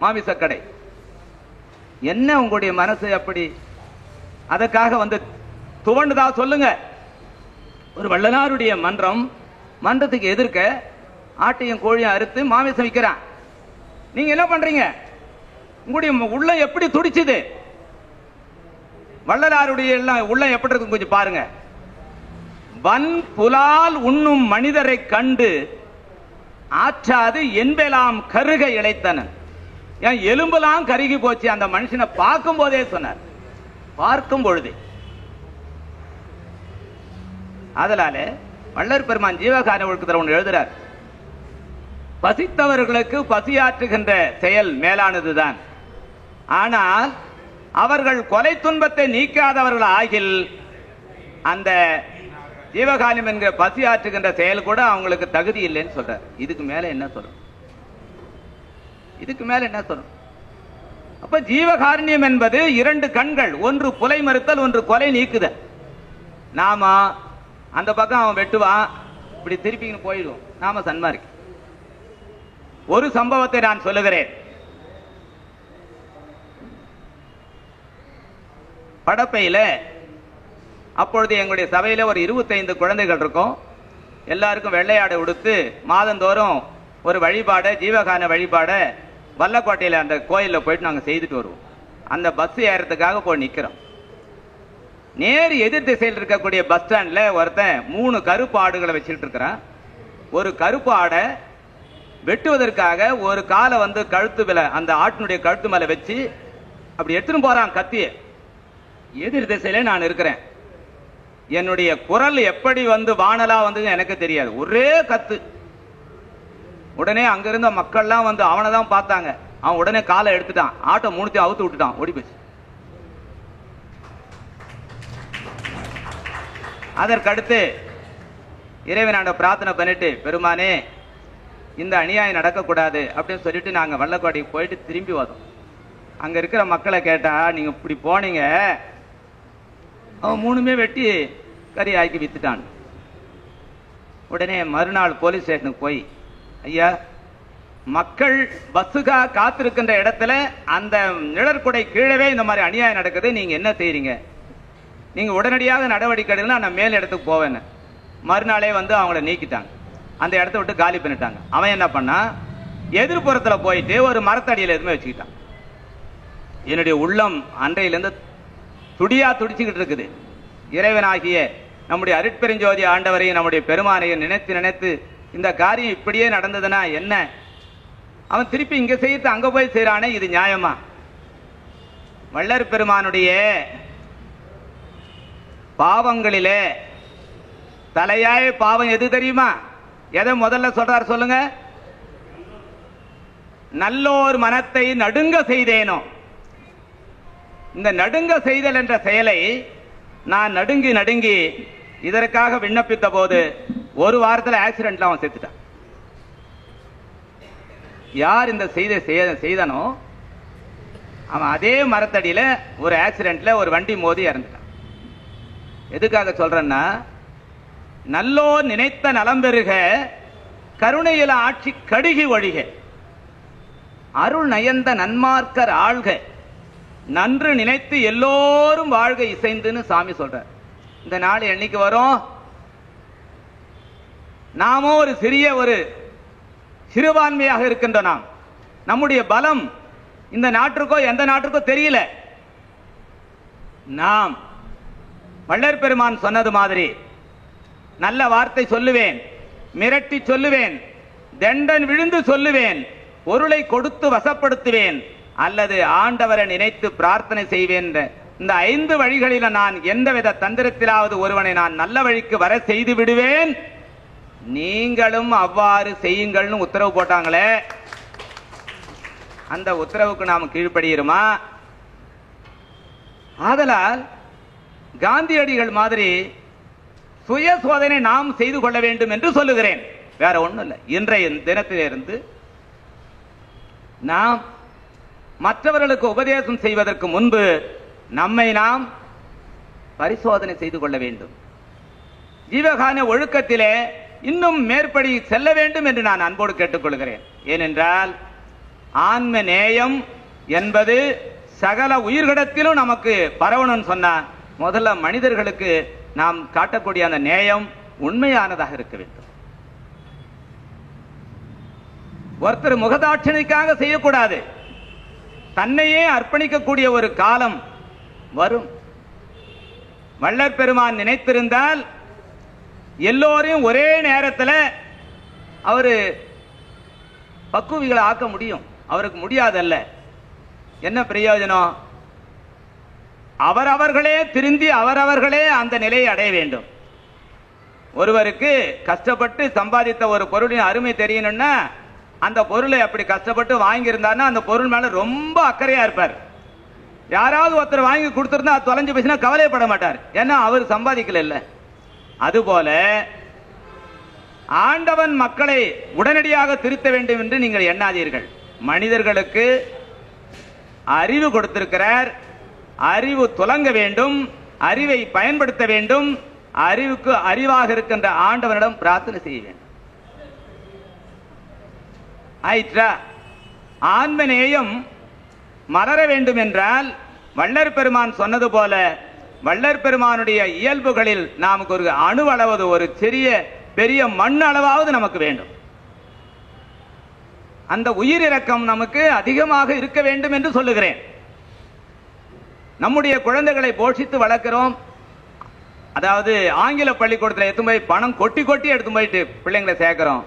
மாமிச கடை. என்ன உங்களுடைய மனசு அப்படி அதற்காக வந்து துவண்டுதா சொல்லுங்க. ஒரு வள்ளலாருடைய மன்றத்துக்கு எதிர்க்க ஆட்டையும் கோழியும் அறுத்து மாமிசம் விற்கிறான். நீங்க என்ன பண்றீங்க? உங்களுடைய உள்ள எப்படி துடிச்சுது? வள்ளலாருடைய எல்லாம் உள்ள எப்படி இருக்கும் கொஞ்சம் பாருங்க. வன் புலால் உண்ணும் மனிதரை கண்டு ஆற்றாது என்பெல்லாம் கருக இழைத்தனன். ஏன் எலும்பெல்லாம் கருகி போச்சு அந்த மனுஷனை பார்க்கும் போதே சொன்னார், பார்க்கும் பொழுது. அதனால வள்ளற் பெருமான் ஜீவகாரண ஒழுக்கத்தில் ஒன்று எழுதுறார், பசித்தவர்களுக்கு பசியாற்றுகின்ற செயல் மேலானதுதான். ஆனால் அவர்கள் கொலை துன்பத்தை நீக்காதவர்கள் ஆகில் அந்த ஜீவகாரணம் என்கிற பசி ஆற்றுகின்ற செயல் கூட அவங்களுக்கு தகுதி இல்லைன்னு சொல்றார். இதுக்கு மேல என்ன சொல்றோம்? இதுக்கு மேல என்ன சொல்றோம்? அப்ப ஜீவகாருண்யம் என்பது இரண்டு கண்கள், ஒன்று புலை மறுத்தல், ஒன்று கொலை நீக்குதல். நாம அந்த பக்கம் அவன் வெட்டுவான், இப்படி திருப்பின்னு போயிடுவோம். நாம சன்மார்க்கி. ஒரு சம்பவத்தை நான் சொல்லுகிறேன். படப்பையில அப்பொழுது எங்களுடைய சபையில ஒரு 25 குழந்தைகள் இருக்கும். எல்லாருக்கும் வெள்ளையாடை உடுத்து மாதந்தோறும் ஒரு வழிபாடை, ஜீவகான வழிபாடை வல்லக்கோட்டையில் அந்த கோயிலில் போயிட்டு நாங்கள் செய்துட்டு வருவோம். அந்த பஸ் ஏறதுக்காக போய் நிற்கிறோம். நேர் எதிர் திசையில் இருக்கக்கூடிய பஸ் ஸ்டாண்ட்ல ஒருத்தன் 3 கருப்பு ஆடுகளை வச்சுட்டு இருக்கிறான். ஒரு கருப்பு ஆடை வெட்டுவதற்காக ஒரு காலை வந்து கழுத்து மேல, அந்த ஆட்டினுடைய கழுத்து மேல வச்சு அப்படி எடுத்துன்னு போறான் கத்திய. எதிர் திசையில நான் இருக்கிறேன். என்னுடைய குரல் எப்படி வந்து வானலா வந்து எனக்கு தெரியாது, ஒரே கத்து. உடனே அங்கிருந்த மக்கள்லாம் வந்து அவனை தான் பார்த்தாங்க. அவன் உடனே காலை எடுத்துட்டான், ஆட்டை மூணுத்தையும் அவுத்து விட்டுட்டான், ஓடி போச்சு. அதற்கடுத்து இறைவனாண்ட பிரார்த்தனை பண்ணிட்டு, பெருமானே இந்த அநியாயம் நடக்கக்கூடாது அப்படின்னு சொல்லிட்டு நாங்க வல்லக்கோட்டைக்கு போயிட்டு திரும்பி வந்தோம். அங்க இருக்கிற மக்களை கேட்டா, நீங்க இப்படி போனீங்க, அவன் 3மே வெட்டி கறி ஆக்கி வித்துட்டான். உடனே மறுநாள் போலீஸ் ஸ்டேஷனுக்கு போய், ஐயா, மக்கள் பஸ்ஸுக்காக காத்திருக்கின்ற இடத்துல அந்த நிழற்குடை கீழவே இந்த மாதிரி அநியாயம் நடக்குது, நீங்க என்ன செய்றீங்க? நீங்க உடனடியாக நடவடிக்கை எடுக்கணும், நான் மேல் இடத்துக்கு போவேன்னு. மறுநாளே வந்து அவங்கள நீக்கிட்டாங்க, அந்த இடத்த விட்டு காலி பண்ணிட்டாங்க. அவன் என்ன பண்ணா, எதிர்ப்புறத்துல போயிட்டு ஒரு மரத்தடியில எதுவுமே வச்சுக்கிட்டான். என்னுடைய உள்ளம் அன்றையிலிருந்து துடியா துடிச்சுக்கிட்டு இருக்குது. இறைவனாகிய நம்முடைய அருட்பெருஞ்சோதி ஆண்டவரையும் நம்முடைய பெருமானையும் நினைத்து நினைத்து இந்த காரியம் இப்படியே நடந்ததுன்னா என்ன? அவன் திருப்பி இங்க செய்யறது அங்க போய் செய்யறானே, இது நியாயமா? வள்ளற் பெருமானுடைய பாவங்களிலே தலையாய பாவம் எது தெரியுமா? எதை முதல்ல சொல்றார் சொல்லுங்க? நல்லோர் மனத்தை நடுங்க செய்தேனோ. இந்த நடுங்க செய்தல் என்ற செயலை நான் நடுங்கி நடுங்கி இதற்காக விண்ணப்பித்த போது ஒரு வாரத்தில் ஆக்சிடென்ட்ல அவன் செத்துட்டான். யார் இந்த செய்தனோ அவன் அதே மரத்தடியில ஒரு ஆக்சிடென்ட்ல ஒரு வண்டி மோதி இறந்துட்டான். எதுக்காக சொல்றேன்னா, நல்லோர் நினைத்த நலம் பெருக, கருணையில ஆட்சி கடுகி ஒழிக, அருள் நயந்த நன்மார்க்கர் ஆள்க, நன்று நினைத்து எல்லோரும் வாழ்க இசைந்துன்னு சாமி சொல்றார். இந்த நாள் என்னைக்கு வரும்? நாமோ ஒரு சிறுபான்மையாக இருக்கின்ற நாம், நம்முடைய பலம் இந்த நாட்டிற்கோ எந்த நாட்டிற்கோ தெரியல. நாம் வள்ளற் பெருமான் சொன்னது மாதிரி நல்ல வார்த்தை சொல்லுவேன், மிரட்டி சொல்லுவேன், தண்டன் விழுந்து சொல்லுவேன், பொருளை கொடுத்து வசப்படுத்துவேன், அல்லது ஆண்டவரை நினைத்து பிரார்த்தனை செய்வேன். இந்த 5 வழிகளில நான் எந்தவித தந்திரத்திலாவது ஒருவனை நான் நல்ல வழிக்கு வர செய்து விடுவேன், நீங்களும் அவ்வாறு செய்யுங்கள்னு உத்தரவு போட்டாங்களே, அந்த உத்தரவுக்கு நாம் கீழ்ப்படுகிறோமா? ஆதலால் காந்தியடிகள் மாதிரி சுய சோதனை நாம் செய்து கொள்ள வேண்டும் என்று சொல்லுகிறேன். வேற ஒண்ணும் இல்லை. இன்றைய தினத்திலிருந்து நாம் மற்றவர்களுக்கு உபதேசம் செய்வதற்கு முன்பு நம்மை நாம் பரிசோதனை செய்து கொள்ள வேண்டும். ஜீவகான ஒழுக்கத்திலே இன்னும் மேற்படி செல்ல வேண்டும் என்று நான் அன்போடு கேட்டுக்கொள்கிறேன். ஏனென்றால் ஆன்ம நேயம் என்பது சகல உயிர்களிடத்திலும் நமக்கு பரவணும்னு சொன்னா முதல்ல மனிதர்களுக்கு நாம் காட்டக்கூடிய அந்த நேயம் உண்மையானதாக இருக்க வேண்டும். ஒருத்தர் முகதாட்சணிக்காக செய்யக்கூடாது. தன்னையே அர்ப்பணிக்கக்கூடிய ஒரு காலம் வரும். வள்ளற் பெருமான் நினைத்திருந்தால் எல்லோரையும் ஒரே நேரத்தில் அவரு பக்குவிகளை ஆக்க முடியும். அவருக்கு முடியாதல்ல. என்ன பிரயோஜனம்? அவரவர்களே திருந்தி அவரவர்களே அந்த நிலையை அடைய வேண்டும். ஒருவருக்கு கஷ்டப்பட்டு சம்பாதித்த ஒரு பொருளின் அருமை தெரியணும்னா அந்த பொருளை அப்படி கஷ்டப்பட்டு வாங்கியிருந்தாருன்னா அந்த பொருள் மேல ரொம்ப அக்கறையா இருப்பார். யாராவது ஒருத்தர் வாங்கி கொடுத்திருந்தா அது தொலைஞ்சு போச்சுன்னா கவலைப்பட மாட்டார். ஏன்னா அவர் சம்பாதிக்கல இல்ல. அதுபோல ஆண்டவன் மக்களை உடனடியாக திருத்த வேண்டும் என்று நீங்கள் எண்ணாதீர்கள். மனிதர்களுக்கு அறிவு கொடுத்திருக்கிறார். அறிவு துலங்க வேண்டும், அறிவை பயன்படுத்த வேண்டும், அறிவுக்கு அறிவாக இருக்கின்ற ஆண்டவனிடம் பிரார்த்தனை செய்ய வேண்டும். ஆயிற்றா? ஆன்மநேயம் மலர வேண்டும் என்றால் வள்ளற் பெருமான் சொன்னது போல வள்ளற் பெருமானுடைய இயல்புகளில் நமக்கு ஒரு அணுவளவது, ஒரு சிறிய பெரிய மண் அளவாவது நமக்கு வேண்டும். அந்த உயிர் இரக்கம் நமக்கு அதிகமாக இருக்க வேண்டும் என்று சொல்லுகிறேன். நம்முடைய குழந்தைகளை போஷித்து வளர்க்கிறோம். அதாவது ஆங்கில பள்ளிக்கூடத்தில் எடுத்து போய் பணம் கொட்டி கொட்டி எடுத்து போயிட்டு பிள்ளைங்களை சேர்க்கிறோம்.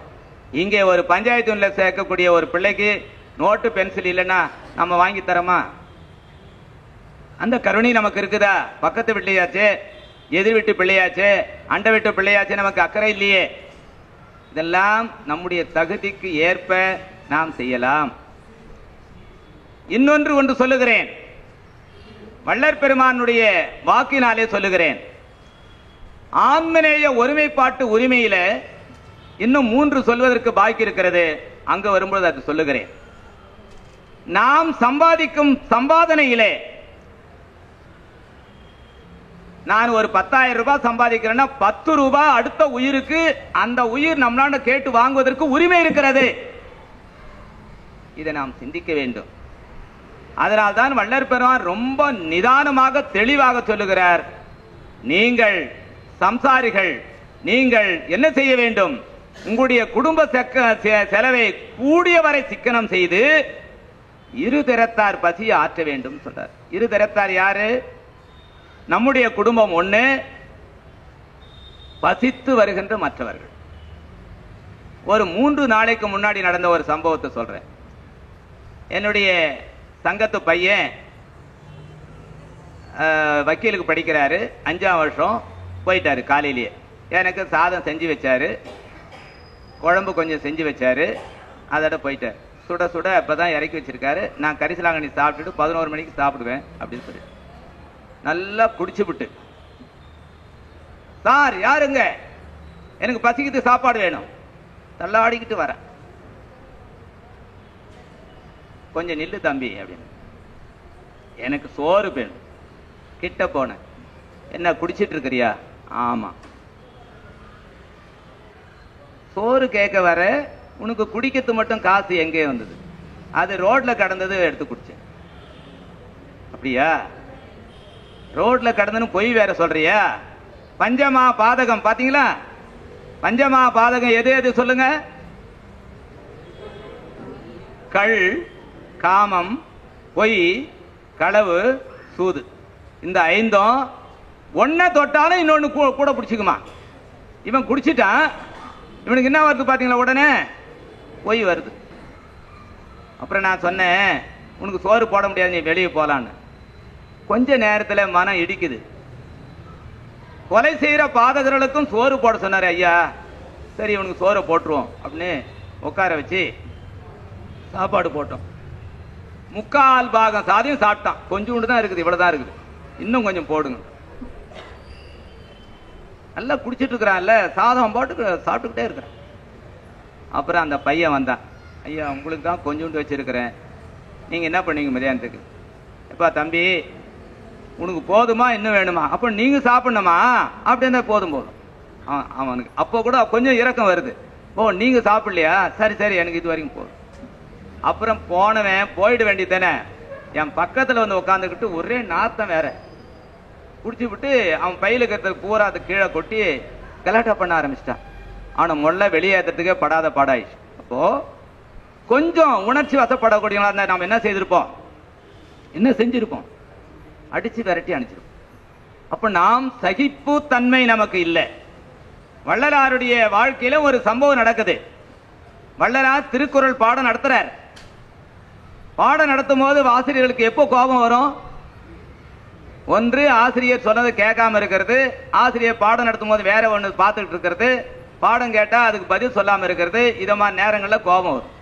இங்கே ஒரு பஞ்சாயத்து சேர்க்கக்கூடிய ஒரு பிள்ளைக்கு நோட்டு பென்சில் இல்லைன்னா நம்ம வாங்கி தரமா? அந்த கருணை நமக்கு இருக்குதா? பக்கத்து பிள்ளையாச்சு, எதிர் வீட்டு பிள்ளையாச்சு, அண்டை வீட்டு பிள்ளையாச்சு, நமக்கு அக்கறை இல்லையே. இதெல்லாம் நம்முடைய தகுதிக்கு ஏற்ப நாம் செய்யலாம். இன்னொன்று ஒன்று சொல்லுகிறேன், வள்ளற் பெருமானுடைய வாக்கினாலே சொல்லுகிறேன். ஆன்மநேய ஒருமைப்பாட்டு உரிமையில இன்னும் 3 சொல்வதற்கு பாக்கி இருக்கிறது. அங்கு வரும்போது அது சொல்லுகிறேன். நாம் சம்பாதிக்கும் சம்பாதனையிலே நான் ஒரு 10,000 ரூபாய் சம்பாதிக்கிறேன்னா 10 ரூபாய் அடுத்த உயிருக்கு அந்த உயிர் நம்மளால கேட்டு வாங்குவதற்கு உரிமை இருக்கிறது. இதை நாம் சிந்திக்க வேண்டும். அதனால்தான் வள்ளற் பெருமான் ரொம்ப நிதானமாக தெளிவாக சொல்லுகிறார். நீங்கள் சம்சாரிகள், நீங்கள் என்ன செய்ய வேண்டும்? உங்களுடைய குடும்ப செலவை கூடியவரை சிக்கனம் செய்து இரு திறத்தார் பசியை ஆற்ற வேண்டும் சொல்றார். இரு திறத்தார் யாரு? நம்முடைய குடும்பம் ஒண்ணு, பசித்து வருகின்ற மற்றவர்கள். ஒரு 3 நாளைக்கு முன்னாடி நடந்த ஒரு சம்பவத்தை சொல்றேன். என்னுடைய சங்கத்து பையன் வக்கீலுக்கு படிக்கிறாரு, 5ஆம் வருஷம் போயிட்டாரு. காலையிலேயே எனக்கு சாதம் செஞ்சு வச்சாரு, குழம்பு கொஞ்சம் செஞ்சு வச்சாரு, அதோட போயிட்டார். சுட சுட அப்பதான் இறக்கி வச்சிருக்காரு. நான் கரிசலாங்கண்ணி சாப்பிட்டுட்டு 11 மணிக்கு சாப்பிடுவேன் அப்படின்னு சொல்லி நல்லா குடிச்சு விட்டு, சார் யாருங்க, எனக்கு பசிக்குது, சாப்பாடு வேணும், தள்ளாடிக்கிட்டு வர, கொஞ்சம் நில்லு தம்பி அப்படின்னு. எனக்கு சோறு வேணும். கிட்ட போன, என்ன குடிச்சிட்டு இருக்கிறியா? ஆமா. சோறு கேட்க வர, உனக்கு குடிக்கிறது மட்டும் காசு எங்கே வந்தது? அது ரோட்ல கடந்தது, எடுத்து குடிச்சேன். அப்படியா? ரோட்ல கடந்தன்னு பொய் வேற சொல்றியா? பஞ்சமா பாதகம் பாத்தீங்களா? பஞ்சமா பாதகம் எது எது சொல்லுங்க? கள், காமம், பொய், களவு, சூது. இந்த 5 ஒன்ன தொட்டாலும் இன்னொன்னு கூட பிடிச்சிக்குமா. இவன் குடிச்சிட்டான், இவனுக்கு என்ன வருது பாத்தீங்களா, உடனே பொய் வருது. அப்புறம் நான் சொன்னேன், உனக்கு சோறு போட முடியாது, நீ வெளியே போலான்னு. கொஞ்ச நேரத்தில் மனம் இடிக்குது. கொலை செய்யற பாதகர்களுக்கும் சோறு போட சொன்னாரு ஐயா. சரி இவனுக்கு சோறை போட்டுருவோம் அப்படின்னு உட்கார வச்சு சாப்பாடு போட்டோம். 3/4 பாகம் சாதியம் சாப்பிட்டான். கொஞ்சோண்டு தான் இருக்குது, இவ்வளவுதான் இருக்குது, இன்னும் கொஞ்சம் போடுங்க. நல்லா குடிச்சிட்டு இருக்கிறான்ல, சாதம் போட்டு சாப்பிட்டுக்கிட்டே இருக்கிறான். அப்புறம் அந்த பையன் வந்தான். ஐயா உங்களுக்கு தான் கொஞ்சோண்டு வச்சிருக்கிறேன், நீங்க என்ன பண்ணீங்க மதியானத்துக்கு? எப்பா தம்பி உனக்கு போதுமா இன்னும் வேணுமா? அப்ப நீங்க சாப்பிடணுமா? அப்படின்னா போதும் போதும். அவனுக்கு அப்போ கூட கொஞ்சம் இரக்கம் வருது. ஓ நீங்க சாப்பிடலையா, சரி சரி எனக்கு இது வரைக்கும் போதும். அப்புறம் போனவன் போயிட வேண்டியதானே. என் பக்கத்துல வந்து உட்காந்துக்கிட்டு ஒரே நாத்தம் வேற குடிச்சு விட்டு அவன் பையில இருக்கிறது பூரா அது கீழே கொட்டி கலாட்டா பண்ண ஆரம்பிச்சிட்டான். அவனை முள்ள வெளியேற்றத்துக்கே படாத பாடாயிடுச்சு. அப்போ கொஞ்சம் உணர்ச்சி வசப்படக்கூடியவங்களா இருந்தா நாம் என்ன செய்திருப்போம், என்ன செஞ்சிருப்போம்? அடிச்சு விரட்டி அனுப்பிச்சிருப்போம். அப்ப நாம் சகிப்பு தன்மை நமக்கு இல்லை. வள்ளலாருடைய வாழ்க்கையில ஒரு சம்பவம் நடக்குது. வள்ளலார் திருக்குறள் பாடம் நடத்துறார். பாடம் நடத்தும் போது ஆசிரியர்களுக்கு எப்போ கோபம் வரும்? ஒன்று ஆசிரியர் சொன்னது கேட்காம இருக்கிறது, ஆசிரியர் பாடம் நடத்தும் போது வேற ஒன்று பார்த்துட்டு இருக்கிறது, பாடம் கேட்டா அதுக்கு பதில் சொல்லாம இருக்கிறது. இத மாதிரி நேரங்களில் கோபம் வரும்.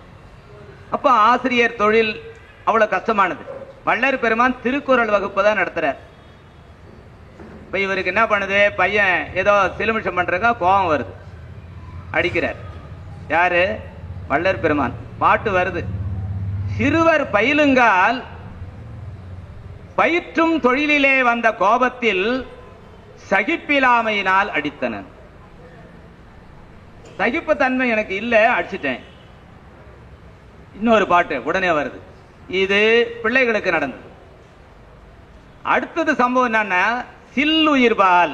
அப்ப ஆசிரியர் தொழில் அவ்வளவு கஷ்டமானது. வள்ளல் பெருமான் திருக்குறள் வகுப்பு தான் நடத்துறார். இப்ப இவருக்கு என்ன பண்ணுது, பையன் ஏதோ சிலுமிஷம் பண்றதுக்கா கோபம் வருது, அடிக்கிறார். யாரு? வள்ளல் பெருமான். பாட்டு வருது, சிறுவர் பயிலுங்கால் பயிற்றும் தொழிலிலே வந்த கோபத்தில் சகிப்பிலாமையினால் அடித்தனன். சகிப்பு தன்மை எனக்கு இல்ல, அடிச்சிட்டேன். இன்னொரு பாட்டு உடனே வருது. இது பிள்ளைகளுக்கு நடந்தது. அடுத்தது சம்பவம் என்னன்னா, சில்லுயிர்பால்.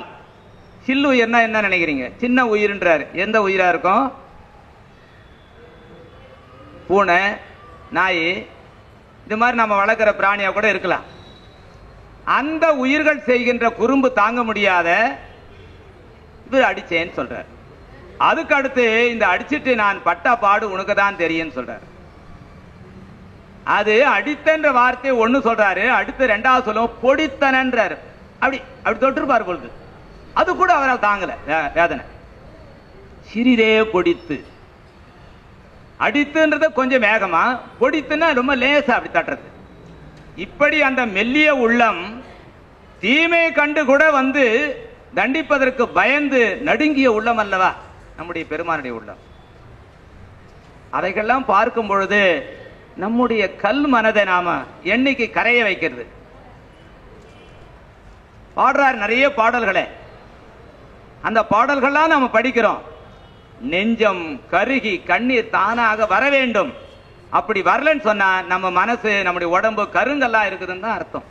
சில்லுயிர்னா என்ன நினைக்கிறீங்க? சின்ன உயிர்ன்றாரு. எந்த உயிரா இருக்கும்? பூனை, நாய், இது மாதிரி நம்ம வளர்க்கிற பிராணியா கூட இருக்கலாம். அந்த உயிர்கள் செய்கின்ற குறும்பு தாங்க முடியாத இது அடிச்சேன்னு சொல்றார். அதுக்கு அடுத்து இந்த அடிச்சிட்டு நான் பட்ட பாடு உனக்கு தான் தெரியும் சொல்றாரு. அது அடித்தன்ற வார்த்தை ஒண்ணு சொல்றாரு, அடுத்து ரெண்டாவது சொல்லும் பொடித்தனன்றாரு. அப்படி அப்படி தொட்டிருப்பாரு பொழுது. அது கூட அவரால் தாங்கல வேதனை. சிறிதே பொடித்து. அடித்துன்றத கொஞ்சம் வேகமா, பொடித்துன்னா ரொம்ப லேசா அப்படி தட்டுறது. இப்படி அந்த மெல்லிய உள்ளம் தீமை கண்டு கூட வந்து தண்டிப்பதற்கு பயந்து நடுங்கிய உள்ளம் அல்லவா நம்முடைய பெருமானுடைய உள்ளம். அதைகள்லாம் பார்க்கும் பொழுது நம்முடைய கல் மனதை நாம எண்ணிக்கை கரைய வைக்கிறது. பாடுறார் நிறைய பாடல்களை. அந்த பாடல்கள்லாம் நாம படிக்கிறோம். நெஞ்சம் கருகி கண்ணீர் தானாக வர வேண்டும். அப்படி வரலன்னு சொன்னா நம்ம மனசு, நம்முடைய உடம்பு கருங்கல்லா இருக்குதுன்னு தான் அர்த்தம்.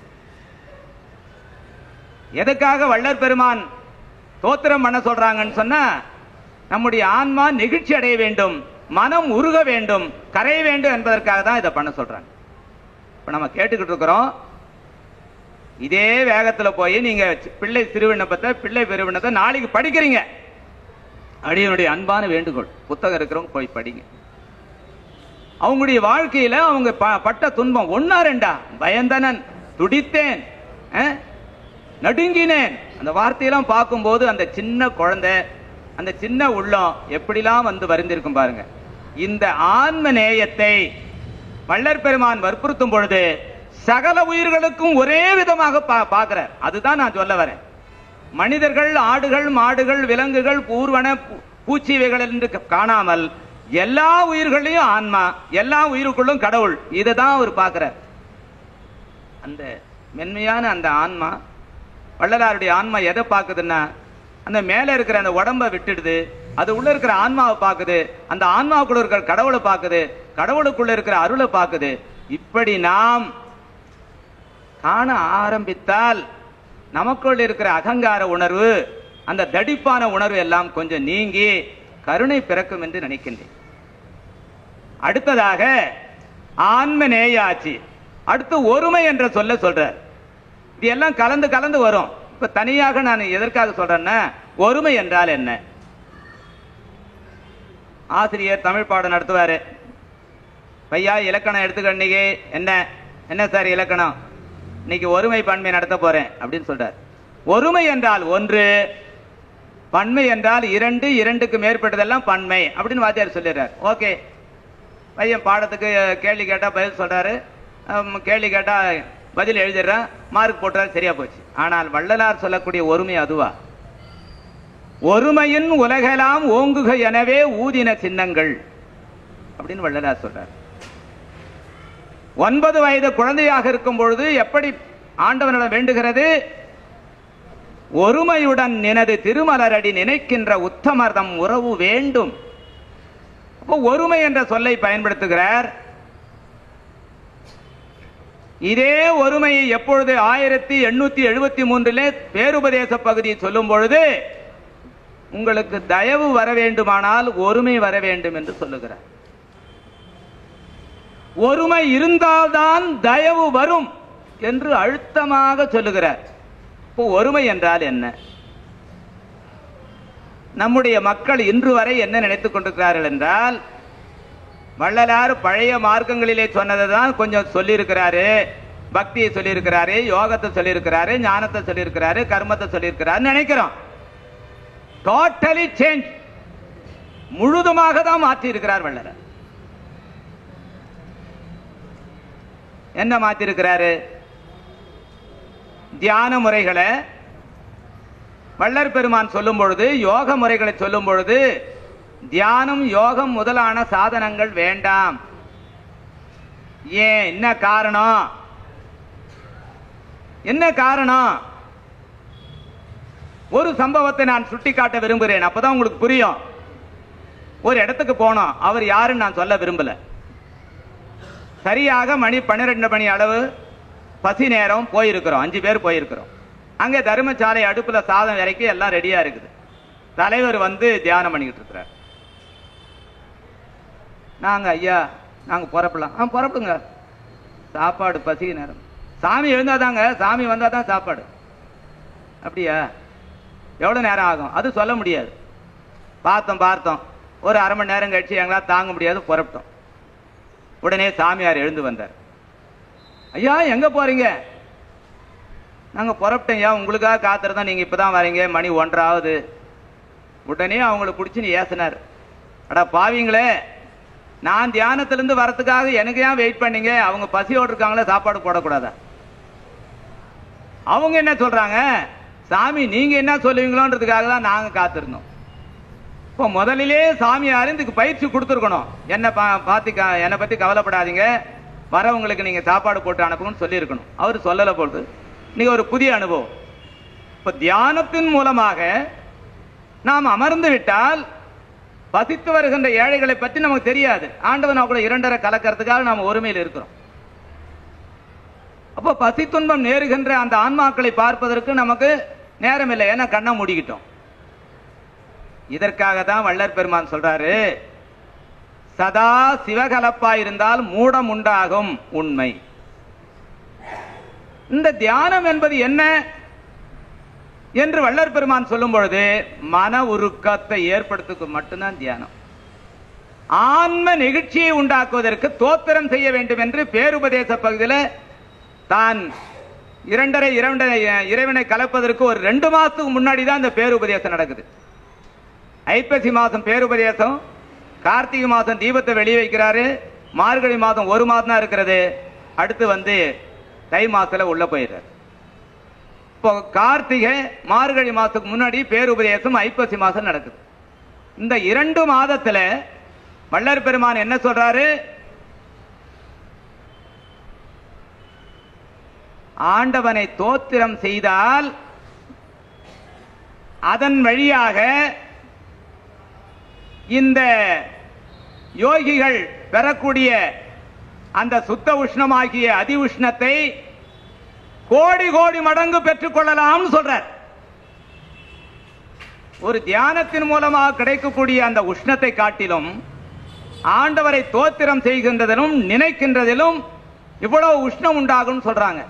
எதுக்காக வள்ளல் பெருமான் தோத்திரம் பண்ண சொல்றாங்கன்னு சொன்னா, நம்முடைய ஆன்மா நெகிழ்ச்சி அடைய வேண்டும், மனம் உருக வேண்டும், கரைய வேண்டும் என்பதற்காக தான் இதை பண்ண சொல்றாங்க. இப்ப நம்ம கேட்டுக்கிட்டு இருக்கிறோம். இதே வேகத்துல போய் நீங்க பிள்ளை திருவிண்ணப்பத்தை, பிள்ளை பெருவிண்ணத்தை நாளைக்கு படிக்கிறீங்க. அடியனுடைய அன்பான வேண்டுகோள், புத்தகம் இருக்கிறவங்க போய் படிங்க. அவங்களுடைய வாழ்க்கையில அவங்க பட்ட துன்பம் ஒன்னா ரெண்டா? பயந்தனன், துடித்தேன், நடுங்கினேன், அந்த வார்த்தையெல்லாம் பார்க்கும்போது அந்த சின்ன குழந்தை, அந்த சின்ன உள்ளம் எப்படிலாம் வந்து வருந்திருக்கும் பாருங்க. இந்த ஆன்ம நேயத்தை வள்ளற் பெருமான் வற்புறுத்தும் பொழுது சகல உயிர்களுக்கும் ஒரே விதமாக பார்க்கிறார். அதுதான் நான் சொல்ல வரேன். மனிதர்கள், ஆடுகள், மாடுகள், விலங்குகள், பூர்வன பூச்சிவைகள் என்று காணாமல் எல்லா உயிர்களையும் ஆன்மா, எல்லா உயிருக்குள்ளும் கடவுள், இதுதான் அவர் பார்க்கிறார். அந்த மென்மையான அந்த ஆன்மா, வள்ளலாருடைய ஆன்மா எதை பார்க்குதுன்னா, அந்த மேல இருக்கிற அந்த உடம்பை விட்டுடுது, அது உள்ள இருக்கிற ஆன்மாவை பார்க்குது, அந்த ஆன்மாவுக்குள்ள இருக்கிற கடவுளை பார்க்குது, கடவுளுக்குள்ள இருக்கிற அருளை பார்க்குது. இப்படி நாம் காண ஆரம்பித்தால் நமக்குள்ள இருக்கிற அகங்கார உணர்வு, அந்த தடிப்பான உணர்வு எல்லாம் கொஞ்சம் நீங்கி கருணை பிறக்கும் என்று நினைக்கின்றேன். அடுத்ததாக ஆன்ம நேயாட்சி, அடுத்து ஒருமை என்ற சொல்ல சொல்றார். இது எல்லாம் கலந்து கலந்து வரும். இப்ப தனியாக நான் எதற்காக சொல்றேன்னா, ஒருமை என்றால் என்ன? ஆசிரியர் தமிழ் பாடம் நடத்துவாரு. பையா இலக்கணம் எடுத்துக்கண்டிகை என்ன என்ன சார் இலக்கணம்? இன்னைக்கு ஒருமை பன்மை நடத்த போறேன் அப்படின்னு சொல்றார். ஒருமை என்றால் ஒன்று, பன்மை என்றால் இரண்டு, இரண்டுக்கு மேற்பட்டதெல்லாம் பன்மை அப்படின்னு வாத்தியார் சொல்லிடுறார். ஓகே, பையன் பாடத்துக்கு கேள்வி கேட்டா பதில் சொல்றாரு, கேள்வி கேட்டா பதில் எழுதிடுறான், மார்க் போட்டுறாரு, சரியா போச்சு. ஆனால் வள்ளலார் சொல்லக்கூடிய ஒருமை அதுவா? ஒருமையின் உலகெல்லாம் ஓங்குக எனவே ஊதின சின்னங்கள் அப்படின்னு வள்ளலார் சொல்றார். 9 வயது குழந்தையாக இருக்கும் பொழுது எப்படி ஆண்டவனிடம் வேண்டுகிறது? ஒருமையுடன் நினது திருமலரடி நினைக்கின்ற உத்தமர்தம் உறவு வேண்டும். அப்போ ஒருமை என்ற சொல்லை பயன்படுத்துகிறார். இதே ஒருமையை எப்பொழுது 1873 பேருபதேச பகுதியை சொல்லும் பொழுது, உங்களுக்கு தயவு வர வேண்டுமானால் ஒருமை வர வேண்டும் என்று சொல்லுகிறார். ஒருமை இருந்தால்தான் தயவு வரும் என்று அழுத்தமாக சொல்லுகிறார். இப்போ ஒருமை என்றால் என்ன? நம்முடைய மக்கள் இன்று வரை என்ன நினைத்துக் கொண்டிருக்கிறார்கள் என்றால், வள்ளலார் பழைய மார்க்கங்களிலே சொன்னதை தான் கொஞ்சம் சொல்லியிருக்கிறாரு, பக்தியை சொல்லியிருக்கிறாரு, யோகத்தை சொல்லியிருக்கிறாரு, ஞானத்தை சொல்லியிருக்கிறாரு, கர்மத்தை சொல்லியிருக்கிறாரு நினைக்கிறோம். டோட்டலி சேஞ்ச், முழுதுமாக தான் மாற்றி இருக்கிறார் வள்ளலார். என்ன மாற்றி இருக்கிறாரு? தியான முறைகளை வள்ளற் பெருமான் சொல்லும் பொழுது, யோக முறைகளை சொல்லும் பொழுது, தியானம் யோகம் முதலான சாதனங்கள் வேண்டாம். ஏன்? என்ன காரணம்? என்ன காரணம்? ஒரு சம்பவத்தை நான் சுட்டிக்காட்ட விரும்புகிறேன், அப்பதான் உங்களுக்கு புரியும். ஒரு இடத்துக்கு போனோம், அவர் யாருன்னு நான் சொல்ல விரும்பல. சரியாக மணி 12 மணி அளவு பசி நேரம் போயிருக்கிறோம், 5 பேர் போயிருக்கிறோம். அங்கே தர்மசாலை அடுப்புல சாதம் இறக்கி எல்லாம் ரெடியா இருக்குது. தலைவர் வந்து தியானம் பண்ணிக்கிட்டு இருக்கிறார். நாங்க ஐயா நாங்க புறப்படலாம். புறப்படுங்க, சாப்பாடு பசி நேரம், சாமி எழுந்தாதாங்க, சாமி வந்தாதான் சாப்பாடு. அப்படியா? எவ்வளவு நேரம் ஆகும்? அது சொல்ல முடியாது. பார்த்தோம் ஒரு அரை மணி நேரம் கழிச்சு எங்களால் தாங்க முடியாது, புறப்பட்டோம். உடனே சாமியார் எழுந்து வந்தார். ஐயா எங்க போறீங்க? நாங்க புறப்பட்டோம் ஐயா, உங்களுக்காக காத்திருந்தோம், நீங்க இப்பதான் வரீங்க, மணி 1 ஆகுது. உடனே அவங்களை பிடிச்சி ஏசினார். அடா பாவீங்களே, நான் தியானத்திலிருந்து வரத்துக்காக எனக்கு ஏன் வெயிட் பண்ணீங்க? அவங்க பசியோடு இருக்காங்களே, சாப்பாடு போடக்கூடாதா? அவங்க என்ன சொல்றாங்க? சாமி நீங்க என்ன சொல்லுவீங்களோன்றதுக்காக தான் நாங்க காத்திருந்தோம். இப்போ முதலிலே சாமியார் இதுக்கு பயிற்சி கொடுத்துருக்கணும். என்னை பத்தி கவலைப்படாதீங்க, வரவங்களுக்கு நீங்க சாப்பாடு போட்டு அனுப்புங்கன்னு சொல்லி இருக்கணும். அவர் சொல்லல போட்டு நீங்க ஒரு புதிய அனுபவம். இப்ப தியானத்தின் மூலமாக நாம் அமர்ந்து விட்டால் பசித்து வருகின்ற ஏழைகளை பற்றி நமக்கு தெரியாது. ஆண்டவன் கூட 2.5 கலக்கிறதுக்காக நாம் ஒருமையில் இருக்கிறோம். அப்போ பசி துன்பம் நேருகின்ற அந்த ஆன்மாக்களை பார்ப்பதற்கு நமக்கு நேரம் இல்லை, ஏன்னா கண்ணை மூடிக்கிட்டோம். இதற்காக தான் வள்ளற் பெருமான் சொல்றாரு, சதா சிவகலப்பா இருந்தால் மூடம் உண்டாகும் உண்மை. இந்த தியானம் என்பது என்ன என்று வள்ளற் பெருமான் சொல்லும் பொழுது, மன உருக்கத்தை ஏற்படுத்துக்கு மட்டும்தான் தியானம். ஆன்ம நெகிழ்ச்சியை உண்டாக்குவதற்கு தோத்திரம் செய்ய வேண்டும் என்று பேருபதேச பகுதியில் தான் 2.5 இறைவனை கலப்பதற்கு ஒரு 2 மாசத்துக்கு முன்னாடி தான் இந்த பேருபதேசம் நடக்குது. ஐப்பசி மாசம் பேருபதேசம், கார்த்திகை மாசம் தீபத்தை வெளியே வைக்கிறாரு, மார்கழி மாதம் 1 மாதம் தான் இருக்கிறது, அடுத்து தை மாசத்துல உள்ள போயிடுறாரு. இப்போ கார்த்திகை மார்கழி மாசத்துக்கு முன்னாடி பேருபதேசம் ஐப்பசி மாசம் நடக்குது. இந்த 2 மாதத்துல வள்ளற் பெருமான் என்ன சொல்றாரு? ஆண்டவனை தோத்திரம் செய்தால் அதன் வழியாக இந்த யோகிகள் பெறக்கூடிய அந்த சுத்த உஷ்ணமாகிய அதி உஷ்ணத்தை கோடி கோடி மடங்கு பெற்றுக் கொள்ளலாம் சொல்றார். ஒரு தியானத்தின் மூலமாக கிடைக்கக்கூடிய அந்த உஷ்ணத்தை காட்டிலும் ஆண்டவரை தோத்திரம் செய்கின்றதிலும் நினைக்கின்றதிலும் இவ்வளவு உஷ்ணம் உண்டாகும் சொல்றாங்க.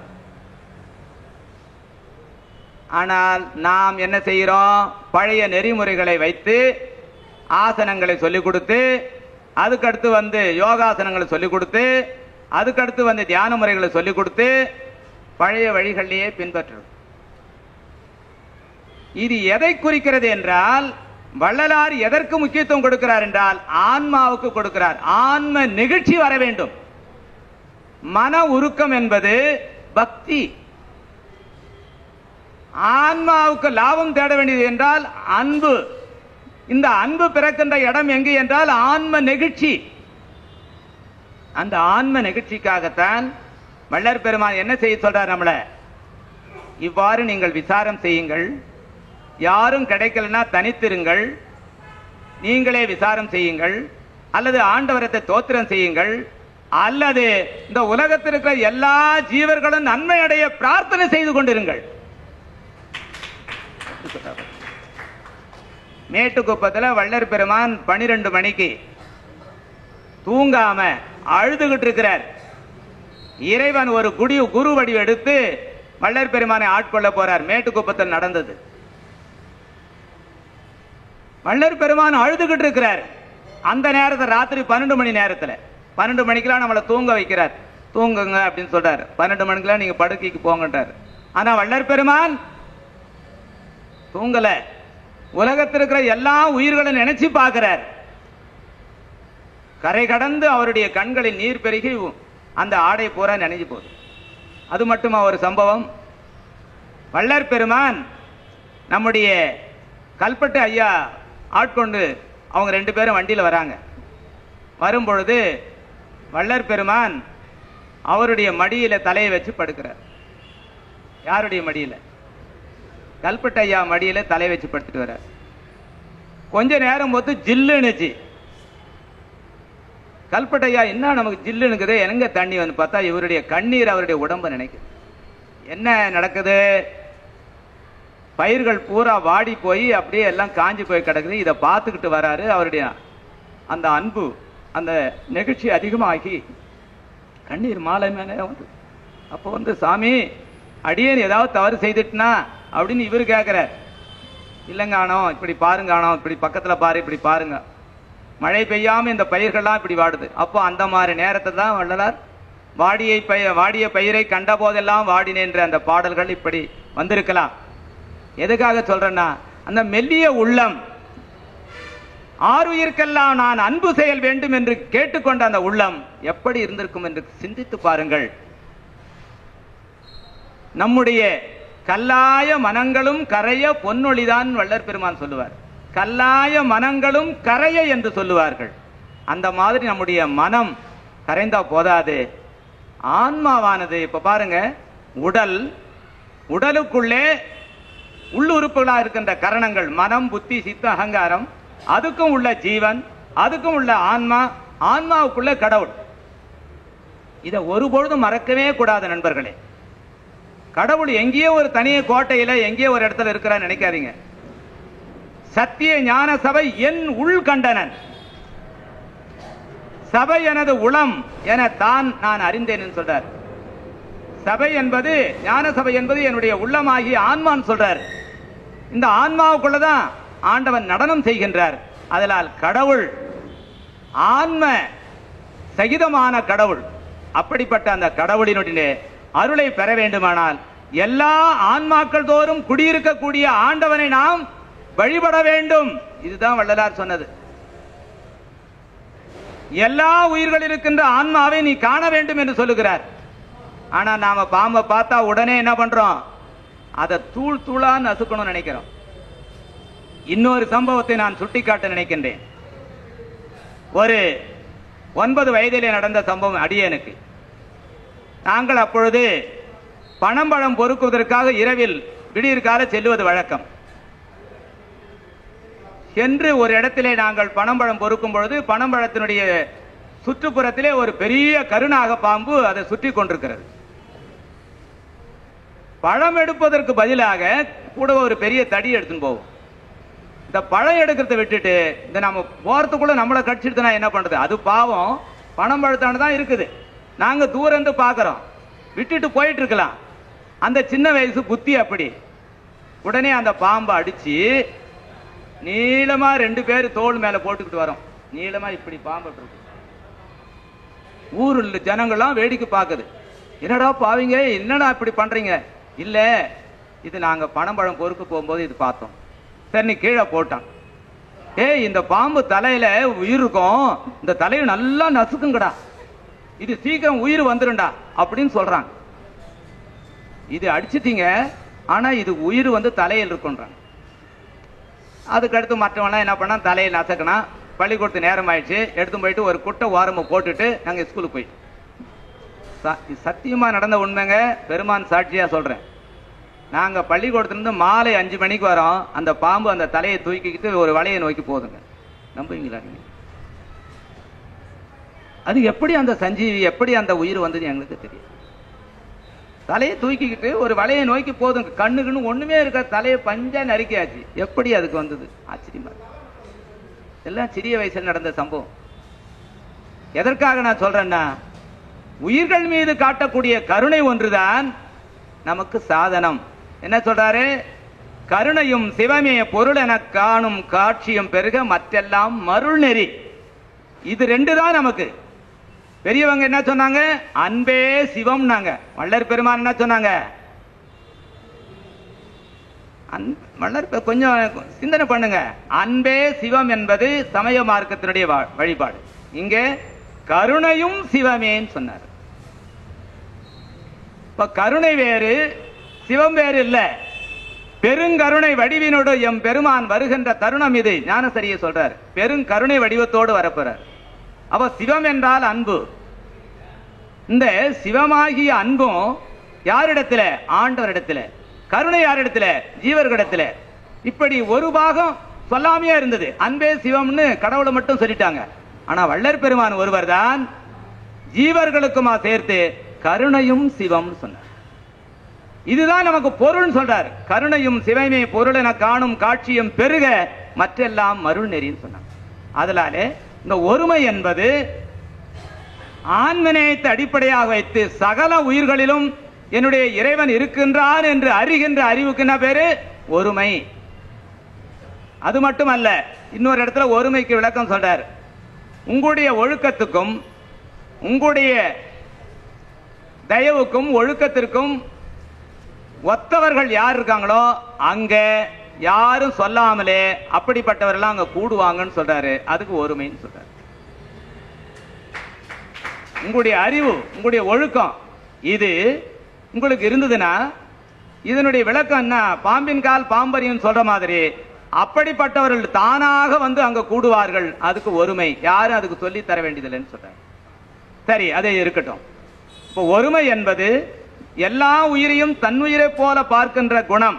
ஆனால் நாம் என்ன செய்கிறோம்? பழைய நெறிமுறைகளை வைத்து ஆசனங்களை சொல்லிக் கொடுத்து, அதுக்கடுத்து வந்து யோகாசனங்களை சொல்லிக் கொடுத்து, அதுக்கடுத்து வந்து தியான முறைகளை சொல்லிக் கொடுத்து பழைய வழிகளிலேயே பின்பற்றும். இது எதை குறிக்கிறது என்றால், வள்ளலார் எதற்கு முக்கியத்துவம் கொடுக்கிறார் என்றால் ஆன்மாவுக்கு கொடுக்கிறார். ஆன்ம நிகழ்ச்சி வர வேண்டும். மன உருக்கம் என்பது பக்தி. ஆன்மாவுக்கு லாபம் தேட வேண்டியது என்றால் அன்பு. இந்த அன்பு பிறக்கின்ற இடம் எங்கு என்றால் ஆன்ம நெகிழ்ச்சி. அந்த ஆன்ம நெகிழ்ச்சிக்காகத்தான் வள்ளற் பெருமான் என்ன செய்ய சொல்றார் நம்மள? இவ்வாறு நீங்கள் விசாரம் செய்யுங்கள், யாரும் கிடைக்கலனா தனித்திருங்கள், நீங்களே விசாரம் செய்யுங்கள், அல்லது ஆண்டவரத்தை தோத்திரம் செய்யுங்கள், அல்லது இந்த உலகத்தில் இருக்கிற எல்லா ஜீவர்களும் நன்மை அடைய பிரார்த்தனை செய்து கொண்டிருங்கள். மேட்டுக்குப்பத்தில் வள்ளற் பெருமான் 12 மணிக்கு தூங்காம அழுதுகிட்டு இருக்கிறார். இறைவன் ஒரு குரு வடிவம் எடுத்து வள்ளற் பெருமானை ஆட்கொள்ள போறார். மேட்டுக்குப்பத்தில் நடந்தது. வள்ளற் பெருமான் அழுதுகிட்டு இருக்கிறார். அந்த நேரத்தில் ராத்திரி 12 மணி நேரத்தில் 12 மணிக்கெல்லாம் நம்மளை தூங்க வைக்கிறார். தூங்குங்க அப்படின்னு சொல்றாரு. 12 மணிக்கெல்லாம் நீங்க படுக்கைக்கு போங்கன்றார். ஆனா வள்ளற் பெருமான் தூங்கல. உலகத்தில் இருக்கிற எல்லா உயிர்களும் நினைச்சு பார்க்கிறார். கரை கடந்து அவருடைய கண்களில் நீர் பெருகி அந்த ஆடை பூரா நினைஞ்சு போகுது. அது மட்டுமா ஒரு சம்பவம்? வள்ளற் பெருமான் நம்முடைய கல்பட்டு ஐயா ஆட்கொண்டு அவங்க 2 பேரும் வண்டியில் வராங்க. வரும்பொழுது வள்ளற் பெருமான் அவருடைய மடியில தலையை வச்சு படுக்கிறார். யாருடைய மடியில? கல்பட்டு ஐயா மடியில தலையை வச்சு படுத்துட்டு வர்றார். கொஞ்ச நேரம் போது ஜில்லுனுச்சு. கல்பட்டு ஐயா என்ன நமக்கு ஜில்லுனுக்குது, எங்க தண்ணி வந்து பார்த்தா இவருடைய கண்ணீர் அவருடைய உடம்பை நினைக்குது. என்ன நடக்குது? பயிர்கள் பூரா வாடி போய் அப்படியே எல்லாம் காஞ்சி போய் கிடக்குது. இதை பார்த்துக்கிட்டு வராரு. அவருடைய அந்த அன்பு, அந்த நெகிழ்ச்சி அதிகமாகி கண்ணீர் மாலை மேலே வந்து அப்போ வந்து சாமி அடியேன் ஏதாவது தவறு செய்துட்டுனா அப்படின்னு இவரு கேட்கிறார். இல்லைங்க ஆனோ, இப்படி பாருங்க ஆனோ, இப்படி பக்கத்தில் பாரு, இப்படி பாருங்க, மழை பெய்யாம இந்த பயிர்கள்லாம் இப்படி வாடுது. அப்போ அந்த மாதிரி நேரத்தை தான் வள்ளலார் வாடிய பயிரை கண்ட போதெல்லாம் வாடினேன்ற அந்த பாடல்கள் இப்படி வந்திருக்கலாம். எதுக்காக சொல்றேன்னா, அந்த மெல்லிய உள்ளம், ஆறுயிர்க்கெல்லாம் நான் அன்பு செயல் வேண்டும் என்று கேட்டுக்கொண்ட அந்த உள்ளம் எப்படி இருந்திருக்கும் என்று சிந்தித்து பாருங்கள். நம்முடைய கல்லாய மனங்களும் கரைய பொன்னொழிதான் வள்ளற் பெருமான் சொல்லுவார். கல்லாய மனங்களும் கரைய என்று சொல்லுவார்கள். அந்த மாதிரி நம்முடைய மனம் கரைந்தா போதாது, ஆன்மாவானது இப்ப பாருங்க, உடலுக்குள்ளே உள்ளுறுப்புகளாக இருக்கின்ற கரணங்கள் மனம், புத்தி, சித்த, அகங்காரம், அதுக்கும் உள்ள ஜீவன், அதுக்கும் உள்ள ஆன்மா, ஆன்மாவுக்குள்ள கடவுள். இதை ஒருபொழுதும் மறக்கவே கூடாது நண்பர்களே. கடவுள் எங்கேயோ ஒரு தனிய கோட்டையில எங்கேயோ ஒரு இடத்துல இருக்கிறார் நினைக்காதீங்க. சத்திய ஞான சபை என் உள் கண்டனன், சபை எனது உளம் என தான் நான் அறிந்தேன் சொல்றார். சபை என்பது, ஞான சபை என்பது என்னுடைய உள்ளமாகிய ஆன்மான்னு சொல்றார். இந்த ஆன்மாவுக்குள்ளதான் ஆண்டவன் நடனம் செய்கின்றார். அதனால் கடவுள் ஆன்ம சகிதமான கடவுள். அப்படிப்பட்ட அந்த கடவுளினுடைய அருளை பெற வேண்டுமானால் எல்லா ஆன்மாக்கள் தோறும் குடியிருக்கக்கூடிய ஆண்டவனை நாம் வழிபட வேண்டும். இதுதான் வள்ளலார் சொன்னது. எல்லா உயிர்களில் இருக்கின்ற ஆன்மாவை நீ காண வேண்டும் என்று சொல்லுகிறார். ஆனா நாம பாம்பை பார்த்தா உடனே என்ன பண்றோம்? அதை தூள் தூளா நசுக்கணும்னு நினைக்கிறோம். இன்னொரு சம்பவத்தை நான் சுட்டிக்காட்ட நினைக்கின்றேன். ஒரு 9 வயதிலே நடந்த சம்பவம் அடியேனுக்கு. நாங்கள் அப்பொழுது பனம்பழம் பொறுக்குவதற்காக இரவில் விடியற்கால செல்லுவது வழக்கம். சென்று ஒரு இடத்திலே நாங்கள் பனம்பழம் பொறுக்கும் பொழுது பனம்பழத்தினுடைய சுற்றுப்புறத்திலே ஒரு பெரிய கருநாக பாம்பு அதை சுற்றி கொண்டிருக்கிறது. பழம் எடுப்பதற்கு பதிலாக கூட ஒரு பெரிய தடி எடுத்துன்னு போவோம். இந்த பழம் எடுக்கிறத விட்டுட்டு இந்த நம்ம போறதுக்குள்ள நம்மளை கடிச்சிடுதுனா என்ன பண்றது? அது பாவம் பனம்பழத்தான தான் இருக்குது. நாங்க தூரம் இருந்து பாக்குறோம், விட்டுட்டு போயிட்டு இருக்கலாம். அந்த சின்ன வயசு புத்தி அப்படி. உடனே அந்த பாம்பை அடிச்சு நீளமா 2 பேர் தோல் மேல போட்டுக்கிட்டு வரோம். நீளமா இப்படி பாம்பு இருக்கு. ஊருள்ள ஜனங்கள்லாம் வேடிக்கை பார்க்குது. என்னடா பாவீங்க, என்னடா இப்படி பண்றீங்க? இல்ல, இது நாங்க பணம் பொறுக்க போகும்போது இது பார்த்தோம். சரி, நீ கீழே போட்டான். இந்த பாம்பு தலையில உயிர் இருக்கும், இந்த தலையை நல்லா நசுக்குங்கடா, இது சீக்கிரம் உயிர் வந்துருண்டா அப்படின்னு சொல்றாங்க. இது அடிச்சிட்டீங்க, ஆனா இது உயிர் வந்து தலையில் இருக்குன்றாங்க. அதுக்கடுத்து மற்றவங்களாம் என்ன பண்ணா, தலையை நசக்கனா. பள்ளிக்கூடத்து நேரம் ஆயிடுச்சு, எடுத்து போயிட்டு ஒரு குட்டை ஓரமா போட்டுட்டு நாங்க ஸ்கூலுக்கு போயிட்டோம். சத்தியமா நடந்த உண்மைங்க, பெருமான் சாட்சியா சொல்றேன். நாங்க பள்ளிக்கூடத்திலிருந்து மாலை 5 மணிக்கு வரோம். அந்த பாம்பு அந்த தலையை தூக்கிக்கிட்டு ஒரு வலையை நோக்கி போகுதுங்க. நம்புவீங்களா நீங்க? அது எப்படி அந்த சஞ்சீவி, எப்படி அந்த உயிர் வந்தது எங்களுக்கு தெரியும். தலையை தூக்கிக்கிட்டு ஒரு வலையை நோக்கி போதுங்க. கண்ணுக்குன்னு ஒண்ணுமே இருக்க, தலையை பஞ்சா நறுக்கியாச்சு. எப்படி அதுக்கு வந்தது? ஆச்சரியமா இருக்கு. எல்லாம் சிறிய வயசுல நடந்த சம்பவம். எதற்காக நான் சொல்றேன்னா, உயிர்கள் மீது காட்டக்கூடிய கருணை ஒன்றுதான் நமக்கு சாதனம். என்ன சொல்றாரு? கருணையும் சிவமே பொருள் என காணும் காட்சியும் பெருக மற்றெல்லாம் மருள் நெறி. இது 2 தான் நமக்கு. பெரியவங்க என்ன சொன்னாங்க? அன்பே சிவம். நாங்க வள்ளற் பெருமான் என்ன சொன்னாங்க? வள்ளற் கொஞ்சம் சிந்தனை பண்ணுங்க. அன்பே சிவம் என்பது சமய மார்க்கத்தினுடைய வழிபாடு. இங்கே கருணையும் சிவமேன்னு சொன்னார். இப்ப கருணை வேறு, சிவம் வேறு இல்ல. பெருங்கருணை வடிவினோடு எம் பெருமான் வருகின்ற தருணம் இது. ஞானசரியை சொல்றார், பெருங்கருணை வடிவத்தோடு வரப்போறார். அவ சிவம் என்றால் அன்பு. இந்த சிவமாகிய அன்பும் யாரிடத்துல? ஆண்டவரிடத்துல. கருணை யாரிடத்துல? ஜீவர்களிடத்துல. இப்படி ஒரு பாகம் சொல்லாமையே இருந்தது. அன்பே சிவம்னு கடவுளை மட்டும் சொல்லிட்டாங்க. ஆனா வள்ளற் பெருமான் ஒருவர் தான் ஜீவர்களுக்குமா சேர்த்து கருணையும் சிவம் சொன்னார். இதுதான் நமக்கு பொருள் சொல்றார். கருணையும் சிவமே பொருள் என காணும் காட்சியும் பெருக மற்றெல்லாம் மருள் நெறின்னு சொன்னார். அதனாலே இந்த ஒருமை என்பது ஆன்மநேயத்தை அடிப்படையாக வைத்து சகல உயிர்களிலும் என்னுடைய இறைவன் இருக்கின்றான் என்று அறிகின்ற அறிவுக்கு என்ன பேரு? ஒருமை. அது மட்டுமல்ல, இன்னொரு இடத்துல ஒருமைக்கு விளக்கம் சொல்றார். உங்களுடைய ஒழுக்கத்துக்கும் உங்களுடைய தயவுக்கும் ஒழுக்கத்திற்கும் ஒத்தவர்கள் யார் இருக்காங்களோ அங்க யாரும் சொல்லாமலே அப்படிப்பட்டவர்கள் அங்க கூடுவாங்கன்னு சொல்றாரு. அதுக்கு ஒருமைன்னு சொல்றாரு. உங்களுடைய அறிவு, உங்களுடைய ஒழுக்கம் இது உங்களுக்கு இருந்ததுன்னா இதனுடைய விளக்கம் என்ன? பாம்பின் கால் பாம்பரியும் சொல்ற மாதிரி அப்படிப்பட்டவர்கள் தானாக வந்து அங்க கூடுவார்கள். அதுக்கு ஒருமை. யாரும் அதுக்கு சொல்லி தர வேண்டியதில்லைன்னு சொல்றாங்க. சரி, அதை இருக்கட்டும். இப்போ ஒருமை என்பது எல்லா உயிரையும் தன்னுயிரை போல பார்க்கின்ற குணம்.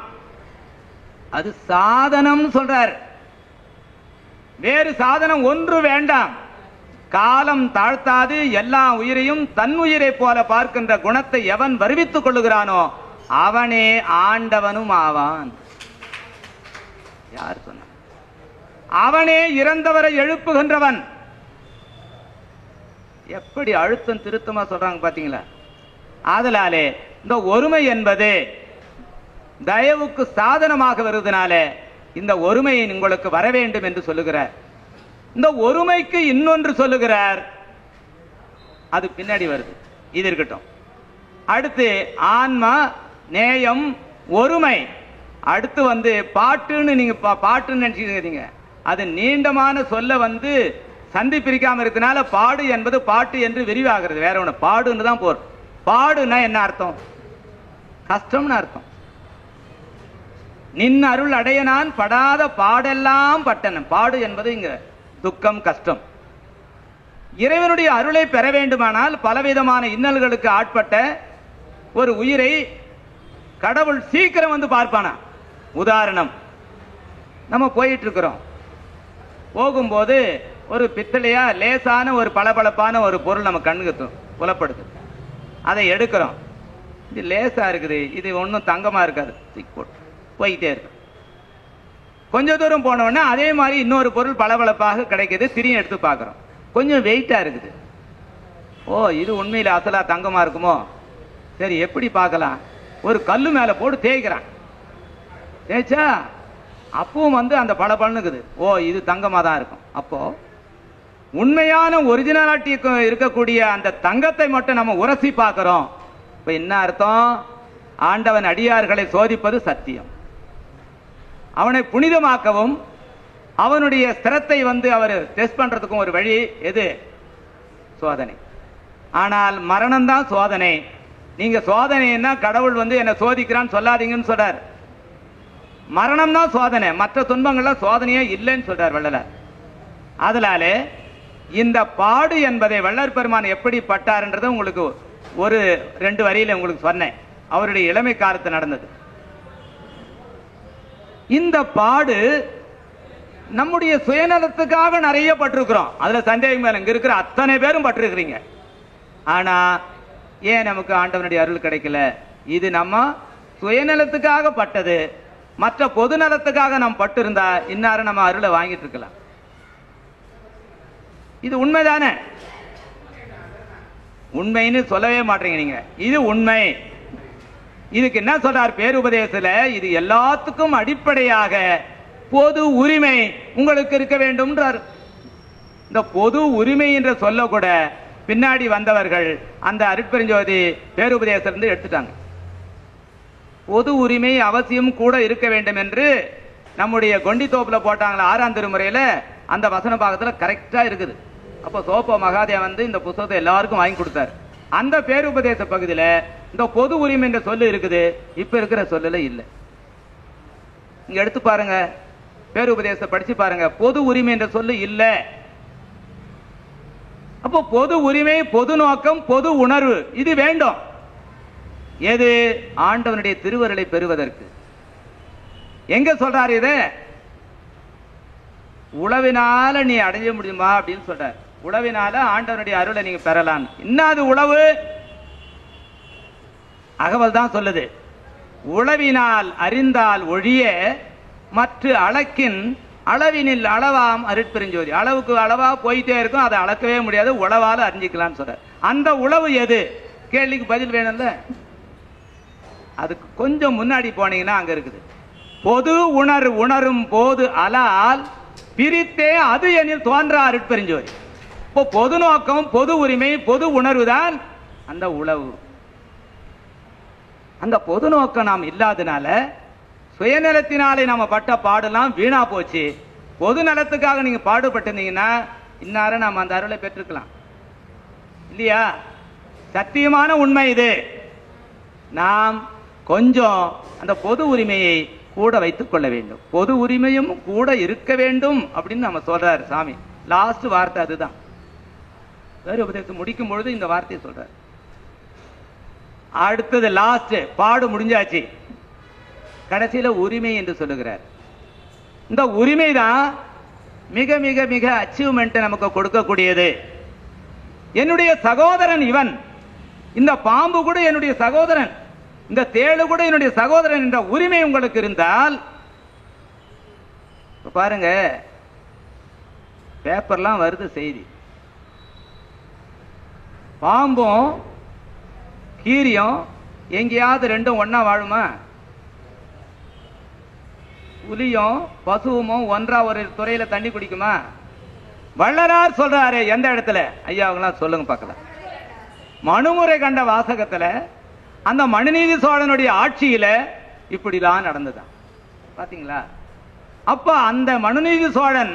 அது சாதனம் சொல்றார். வேறு சாதனம் ஒன்று வேண்டாம். காலம் தாழ்த்தாது எல்லா உயிரையும் தன்னுயிரை போல பார்க்கின்ற குணத்தை எவன் வருவித்துக் கொள்ளுகிறானோ அவனே ஆண்டவனும் ஆவான். யார் சொன்ன? அவனே இறந்தவரை எழுப்புகின்றவன். எப்படி அழுத்தம் திருத்தமா சொல்றாங்க பாத்தீங்களா? ஆதலாலே இந்த ஒருமை என்பது தயவுக்கு சாதனமாக வருவதனால இந்த ஒருமையை உங்களுக்கு வர வேண்டும் என்று சொல்லுகிறார். இந்த ஒருமைக்கு இன்னொன்று சொல்லுகிறார், அது பின்னாடி வருது. இது இருக்கட்டும். அடுத்து ஆன்மா, நேயம், ஒருமை. அடுத்து வந்து பாட்டுன்னு நீங்க பாட்டுன்னு நினைச்சுக்கிறீங்க. அது நீண்டமான சொல்ல வந்து சந்தி பிரிக்காம இருக்கனால பாடு என்பது பாட்டு என்று விரிவாகிறது. வேற ஒண்ணு பாடுன்னு தான் போறோம். பாடுனா என்ன அர்த்தம்? கஷ்டம்னு அர்த்தம். நின் அருள் அடைய நான் படாத பாடெல்லாம் பட்டன. பாடு என்பது இங்க துக்கம், கஷ்டம். இறைவனுடைய அருளை பெற வேண்டுமானால் பலவிதமான இன்னல்களுக்கு ஆட்பட்ட ஒரு உயிரை கடவுள் சீக்கிரம் வந்து பார்ப்பானா. உதாரணம், நம்ம போயிட்டு இருக்கிறோம். போகும்போது ஒரு பித்தளையா லேசான ஒரு பளபளப்பான ஒரு பொருள் நம்ம கண்ணுக்கு புலப்படுது. அதை எடுக்கிறோம். இது லேசா இருக்குது, இது ஒன்றும் தங்கமா இருக்காது, போய்கிட்டே இருக்கு. கொஞ்ச தூரம் போனோடனே அதே மாதிரி இன்னொரு பொருள் பளபளப்பாக கிடைக்குது. திரியும் எடுத்து பார்க்கிறோம், கொஞ்சம் வெயிட்டா இருக்குது. ஓ, இது உண்மையில அசலா தங்கமா இருக்குமோ? சரி, எப்படி பார்க்கலாம்? ஒரு கல்லு மேல போட்டு தேய்க்கிறான். தேய்ச்சா அப்பவும் அந்த பளபளன்னுக்குது. ஓ, இது தங்கமா தான் இருக்கும். அப்போ உண்மையான ஒரிஜினாலிட்டி இருக்கக்கூடிய அந்த தங்கத்தை மட்டும் நம்ம உரசி பார்க்கிறோம். இப்ப என்ன அர்த்தம்? ஆண்டவன் அடியார்களை சோதிப்பது சத்தியம். அவனை புனிதமாக்கவும் அவனுடைய ஸ்திரத்தை அவர் டெஸ்ட் பண்றதுக்கும் ஒரு வழி எது? சோதனை. ஆனால் மரணம் தான் சோதனை. நீங்க சோதனைன்னா கடவுள் என்ன சோதிக்கிறான்னு சொல்லாதீங்கன்னு சொல்றார். மரணம் தான் சோதனை, மற்ற துன்பங்கள்ல சோதனையே இல்லைன்னு சொல்றார் வள்ளலார். அதனாலே இந்த பாடு என்பதை வள்ளல் பெருமான் எப்படி பட்டார்ன்றதை உங்களுக்கு ஒரு 2 வரியில உங்களுக்கு சொன்னேன். அவருடைய இளமை காலத்து நடந்தது. இந்த பாடு நம்முடைய சுயநலத்துக்காக நிறைய பட்டிருக்கிறோம். அதுல சந்தேகம் மேல இங்க இருக்கிற அத்தனை பேரும் பட்டிருக்கிறீங்க. ஆனா ஏன் நமக்கு ஆண்டவனுடைய அருள் கிடைக்கல? இது நம்ம சுயநலத்துக்காக பட்டது. மற்ற பொது நலத்துக்காக நாம் பட்டு இருந்தா இன்னாரும் நம்ம அருளை வாங்கிட்டு இருக்கலாம். இது உண்மைதானே? உண்மைன்னு சொல்லவே மாட்டீங்க நீங்க. இது உண்மை. இதுக்கு என்ன சொல்றார் பேருபதேசத்துல? இது எல்லாத்துக்கும் அடிப்படையாக பொது உரிமை உங்களுக்கு இருக்க வேண்டும். இந்த பொது உரிமை என்ற சொல்ல கூட பின்னாடி வந்தவர்கள் அந்த அருட்பெருஞ்சோதி பேருபதேசத்திலிருந்து எடுத்துட்டாங்க. பொது உரிமை அவசியம் கூட இருக்க வேண்டும் என்று நம்முடைய கொண்டித்தோப்புல போட்டாங்களா 6ஆம் திருமுறையில அந்த வசன பாகத்துல கரெக்டா இருக்குது. அப்ப சோப்ப மகாதேவன் இந்த புத்தகத்தை எல்லாருக்கும் வாங்கி கொடுத்தாரு. அந்த பேருபதேச பகுதியில இந்த பொது உரிமை என்ற சொல்லு இருக்குது. இப்ப இருக்கிற சொல்லல இல்ல. இங்க எடுத்து பாருங்க, பேருபதேச படிச்சு பாருங்க. பொது உரிமை என்ற சொல்லு இல்ல. அப்போ பொது உரிமை, பொது நோக்கம், பொது உணர்வு இது வேண்டும். எது? ஆண்டவனுடைய திருவருளை பெறுவதற்கு. எங்க சொல்றாரு இது? உளவினால நீ அடைய முடியுமா அப்படின்னு சொல்றாரு. உளவினால ஆண்டவனுடைய அருளை நீங்க பெறலாம். இன்னாது உளவு? அகவல் தான் சொல்லுது. உளவினால் அறிந்தால் ஒழிய மற்ற அளக்கின் அளவினில் அளவாம் அருட்பெருஞ்சோதி. அளவுக்கு அளவா போயிட்டே இருக்கும், அதை அளக்கவே முடியாது, உளவால அறிஞ்சிக்கலாம்னு சொல்ற. அந்த உளவு எது? கேள்விக்கு பதில் வேணும்ல. அதுக்கு கொஞ்சம் முன்னாடி போனீங்கன்னா அங்க இருக்குது. பொது உணரும் போது அலால் பிரித்தே அது எனில் தோன்ற அருட்பெருஞ்சோதி. இப்போ பொது நோக்கம், பொது உரிமை, பொது உணர்வு தான் அந்த உளவு. அந்த பொது நோக்கம் நாம் இல்லாதனால சுயநலத்தினாலே நாம பட்ட பாடலாம் வீணா போச்சு. பொது நலத்துக்காக நீங்க பாடுபட்டிருந்தீங்கன்னா இன்னார நாம் அந்த அருளை பெற்றுக்கலாம் இல்லையா? சத்தியமான உண்மை இது. நாம் கொஞ்சம் அந்த பொது உரிமையை கூட வைத்துக் கொள்ள வேண்டும். பொது உரிமையும் கூட இருக்க வேண்டும் அப்படின்னு நம்ம சொல்றாரு சாமி. லாஸ்ட் வார்த்தை அதுதான். வேறு உபதேசம் முடிக்கும் பொழுது இந்த வார்த்தையை சொல்றாரு. அடுத்தது லாஸ்ட் பாடு முடிஞ்சாச்சு. கடைசியில உரிமை என்று சொல்லுகிறார். இந்த உரிமை தான் மிக மிக மிக அச்சீவ்மெண்ட் நமக்கு கொடுக்கக்கூடியது. என்னுடைய சகோதரன் இவன், இந்த பாம்பு கூட என்னுடைய சகோதரன், இந்த தேளு கூட என்னுடைய சகோதரன் என்ற உரிமை உங்களுக்கு இருந்தால், பாருங்க பேப்பர்லாம் வருது செய்தி, பாம்பும் கீரியும் எங்கேயாவது ரெண்டும் ஒன்னா வாழுமா? புலியும் பசுவும் ஒன்றா ஒரு துறையில தண்ணி குடிக்குமா? வள்ளலார் சொல்றாரு எந்த இடத்துல? ஐயா அவங்களாம் சொல்லுங்க பார்க்கலாம். மனுமுறை கண்ட வாசகத்துல அந்த மனுநீதி சோழனுடைய ஆட்சியில இப்படிலாம் நடந்துதான் பாத்தீங்களா? அப்ப அந்த மனுநீதி சோழன்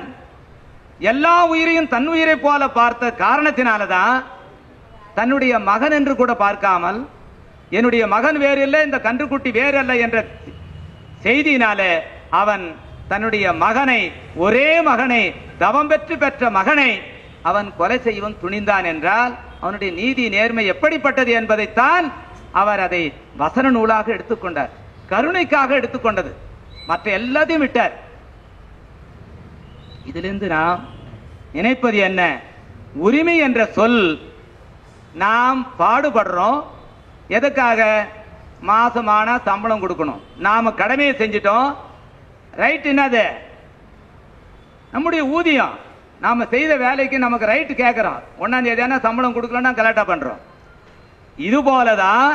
எல்லா உயிரையும் தன் உயிரை போல பார்த்த காரணத்தினாலதான் தன்னுடைய மகன் என்று கூட பார்க்காமல், என்னுடைய மகன் வேறு இல்லை, இந்த கன்றுக்குட்டி வேறு அல்ல என்ற செய்தியினாலே அவன் தன்னுடைய மகனை, ஒரே மகனை, தவம் பெற்ற மகனை அவன் கொலை செய்வன் துணிந்தான் என்றால் அவனுடைய நீதி நேர்மை எப்படிப்பட்டது என்பதைத்தான் அவர் அதை வசன நூலாக எடுத்துக்கொண்டார். கருணைக்காக எடுத்துக்கொண்டது, மற்ற எல்லாத்தையும் விட்டார். இதிலிருந்து நாம் நினைப்பது என்ன? உரிமை என்ற சொல் நாம் பாடுபடுறோம். எதுக்காக? மாசமான சம்பளம் கொடுக்கணும். நாம கடமையை செஞ்சிட்டோம். ரைட் என்னது? நம்முடைய ஊதியம். நாம செய்த வேலைக்கு நமக்கு ரைட் கேட்கிறோம். 1ஆம் தேதி சம்பளம் கொடுக்கலன்னா கலாட்டா பண்றோம். இது போலதான்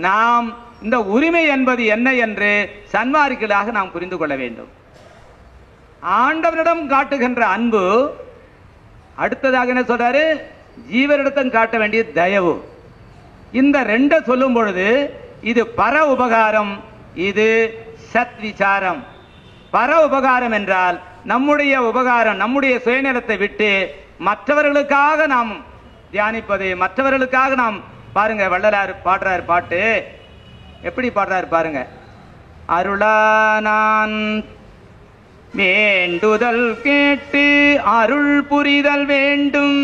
நாம் இந்த உரிமை என்பது என்ன என்று சன்மார்க்கிகளாக நாம் புரிந்து கொள்ள வேண்டும். ஆண்டவனிடம் காட்டுகின்ற அன்பு, அடுத்ததாக என்ன சொல்றாரு, ஜீவரிடத்தும் காட்ட வேண்டிய தயவு. இந்த ரெண்ட சொல்லும் பொழுது இது பர உபகாரம், இது சத் விசாரம். பர உபகாரம் என்றால் நம்முடைய உபகாரம், நம்முடைய சுயநலத்தை விட்டு மற்றவர்களுக்காக நாம் தியானிப்பது, மற்றவர்களுக்காக நாம் பாருங்க. வள்ளலார் பாடுறார், பாட்டு எப்படி பாடுறாரு பாருங்க. அருளானான் வேண்டுதல் கேட்டு அருள் புரிதல் வேண்டும்,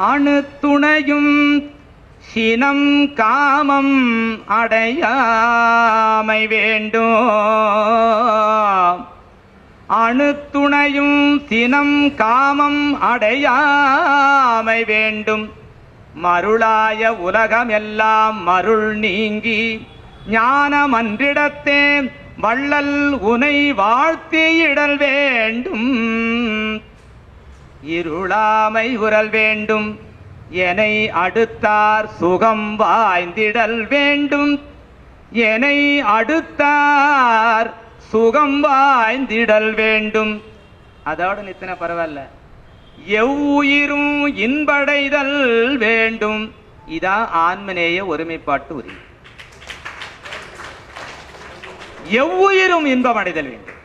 அணுத்துணையும் சினம் காமம் அடையாமை வேண்டும், அணுத்துணையும் சினம் காமம் அடையாமை வேண்டும், மருளாய உலகம் எல்லாம் மருள் நீங்கி ஞானமன்றிடத்தே வள்ளல் உனை வாழ்த்தியிடல் வேண்டும், இருளாமை உறல் வேண்டும், என்னை அடுத்தார் சுகம் வாய்ந்திடல் வேண்டும், என்னை அடுத்தார் சுகம் வாய்ந்திடல் வேண்டும். அதோட நித்தனை பரவாயில்ல. எவ்வுயிரும் இன்படைதல் வேண்டும். இதான் ஆன்மநேய ஒருமைப்பாட்டு உரிமை. எவ்வுயிரும் இன்பம் அடைதல் வேண்டும்.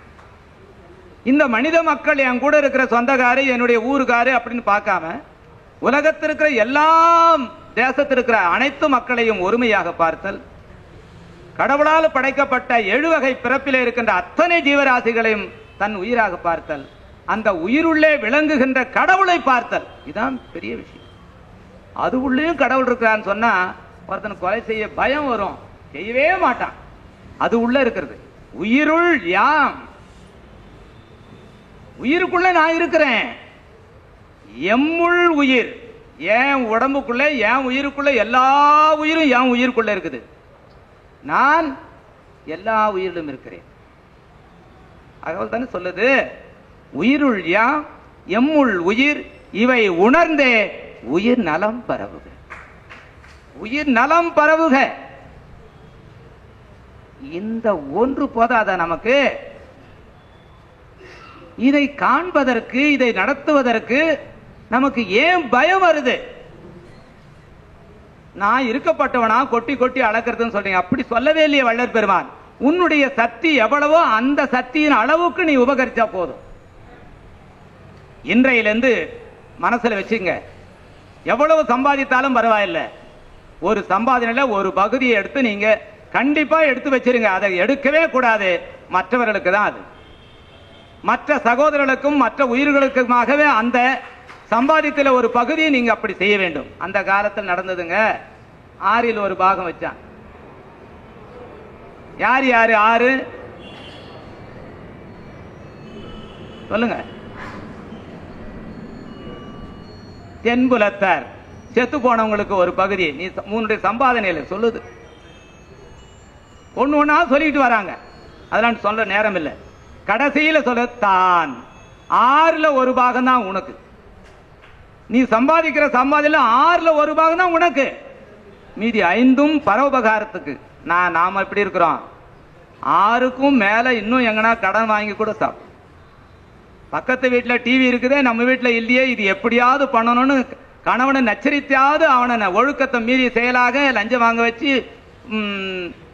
இந்த மனித மக்கள் என் கூட இருக்கிற சொந்தக்காரு, என்னுடைய ஊருக்காரு அப்படின்னு பார்க்காம உலகத்தில் இருக்கிற எல்லா தேசத்தில் இருக்கிற அனைத்து மக்களையும் ஒருமையாக பார்த்தல், கடவுளால் படைக்கப்பட்ட 7 வகை பிறப்பிலே இருக்கின்ற அத்தனை ஜீவராசிகளையும் தன் உயிராக பார்த்தல், அந்த உயிருள்ளே விளங்குகின்ற கடவுளை பார்த்தல், இதுதான் பெரிய விஷயம். அது உள்ளேயும் கடவுள் இருக்கிறான்னு சொன்னா ஒருத்தன் கொலை செய்ய பயம் வரும், செய்யவே மாட்டான். அது உள்ள இருக்கிறது. உயிருள் யாம், உயிருக்குள்ள நான் இருக்கிறேன். எம்முள் உயிர், என் உடம்புக்குள்ள என் உயிருக்குள்ள எல்லா உயிரும் என் உயிருக்குள்ள இருக்குது. நான் எல்லா உயிரிலும் இருக்கிறேன். அகவல் தானே சொல்லுது, உயிருள் யாம் எம்முள் உயிர் இவை உணர்ந்தே உயிர் நலம் பரவுக, உயிர் நலம் பரவுக. இந்த ஒன்று போதாத நமக்கு? இதை காண்பதற்கு, இதை நடத்துவதற்கு நமக்கு ஏன் பயம் வருது? நான் இருக்கப்பட்டவனா கொட்டி கொட்டி அளக்கிறதுன்னு சொல்றீங்க. அப்படி சொல்லவே இல்லையே வள்ளல் பெருமான். உன்னுடைய சக்தி எவ்வளவோ அந்த சக்தியின் அளவுக்கு நீ உபகரிச்சா போதும். இன்றையிலிருந்து மனசுல வச்சுங்க, எவ்வளவு சம்பாதித்தாலும் பரவாயில்லை, ஒரு சம்பாதனையில ஒரு பகுதியை எடுத்து நீங்க கண்டிப்பா எடுத்து வச்சிருங்க. அதை எடுக்கவே கூடாது, மற்றவர்களுக்கு தான் அது. மற்ற சகோதரர்களுக்கும் மற்ற உயிர்களுக்குமாகவே அந்த சம்பாதித்துல ஒரு பகுதியை நீங்க அப்படி செய்ய வேண்டும். அந்த காலத்தில் நடந்ததுங்க. 6 ஒரு பாகம் வச்சான். யார் யாரு 6 சொல்லுங்க? தென்புலத்தார், செத்து போனவங்களுக்கு ஒரு பகுதி. நீ உன்னுடைய சம்பாதனையில சொல்லுது. ஒண்ணு ஒண்ணா சொல்லிட்டு வராங்க, அதெல்லாம் சொல்ல நேரம் இல்லை. கடைசியில சொல்ல தான் 6 ஒரு பாகம் தான் உனக்கு. நீ சம்பாதிக்கிற சம்பாதில 6 ஒரு பாகம் தான் உனக்கு, மீதி 5 பரோபகாரத்துக்கு. நாம எப்படி இருக்கிறோம்? 6க்கும் மேல இன்னும் எங்கன்னா கடன் வாங்கி கூட சாப்பிடும். பக்கத்து வீட்டுல டிவி இருக்குதே, நம்ம வீட்டுல இல்லையே, இது எப்படியாவது பண்ணணும்னு கணவனை நச்சரித்தாவது அவனை ஒழுக்கத்தை மீறி செயலாக லஞ்சம் வாங்க வச்சு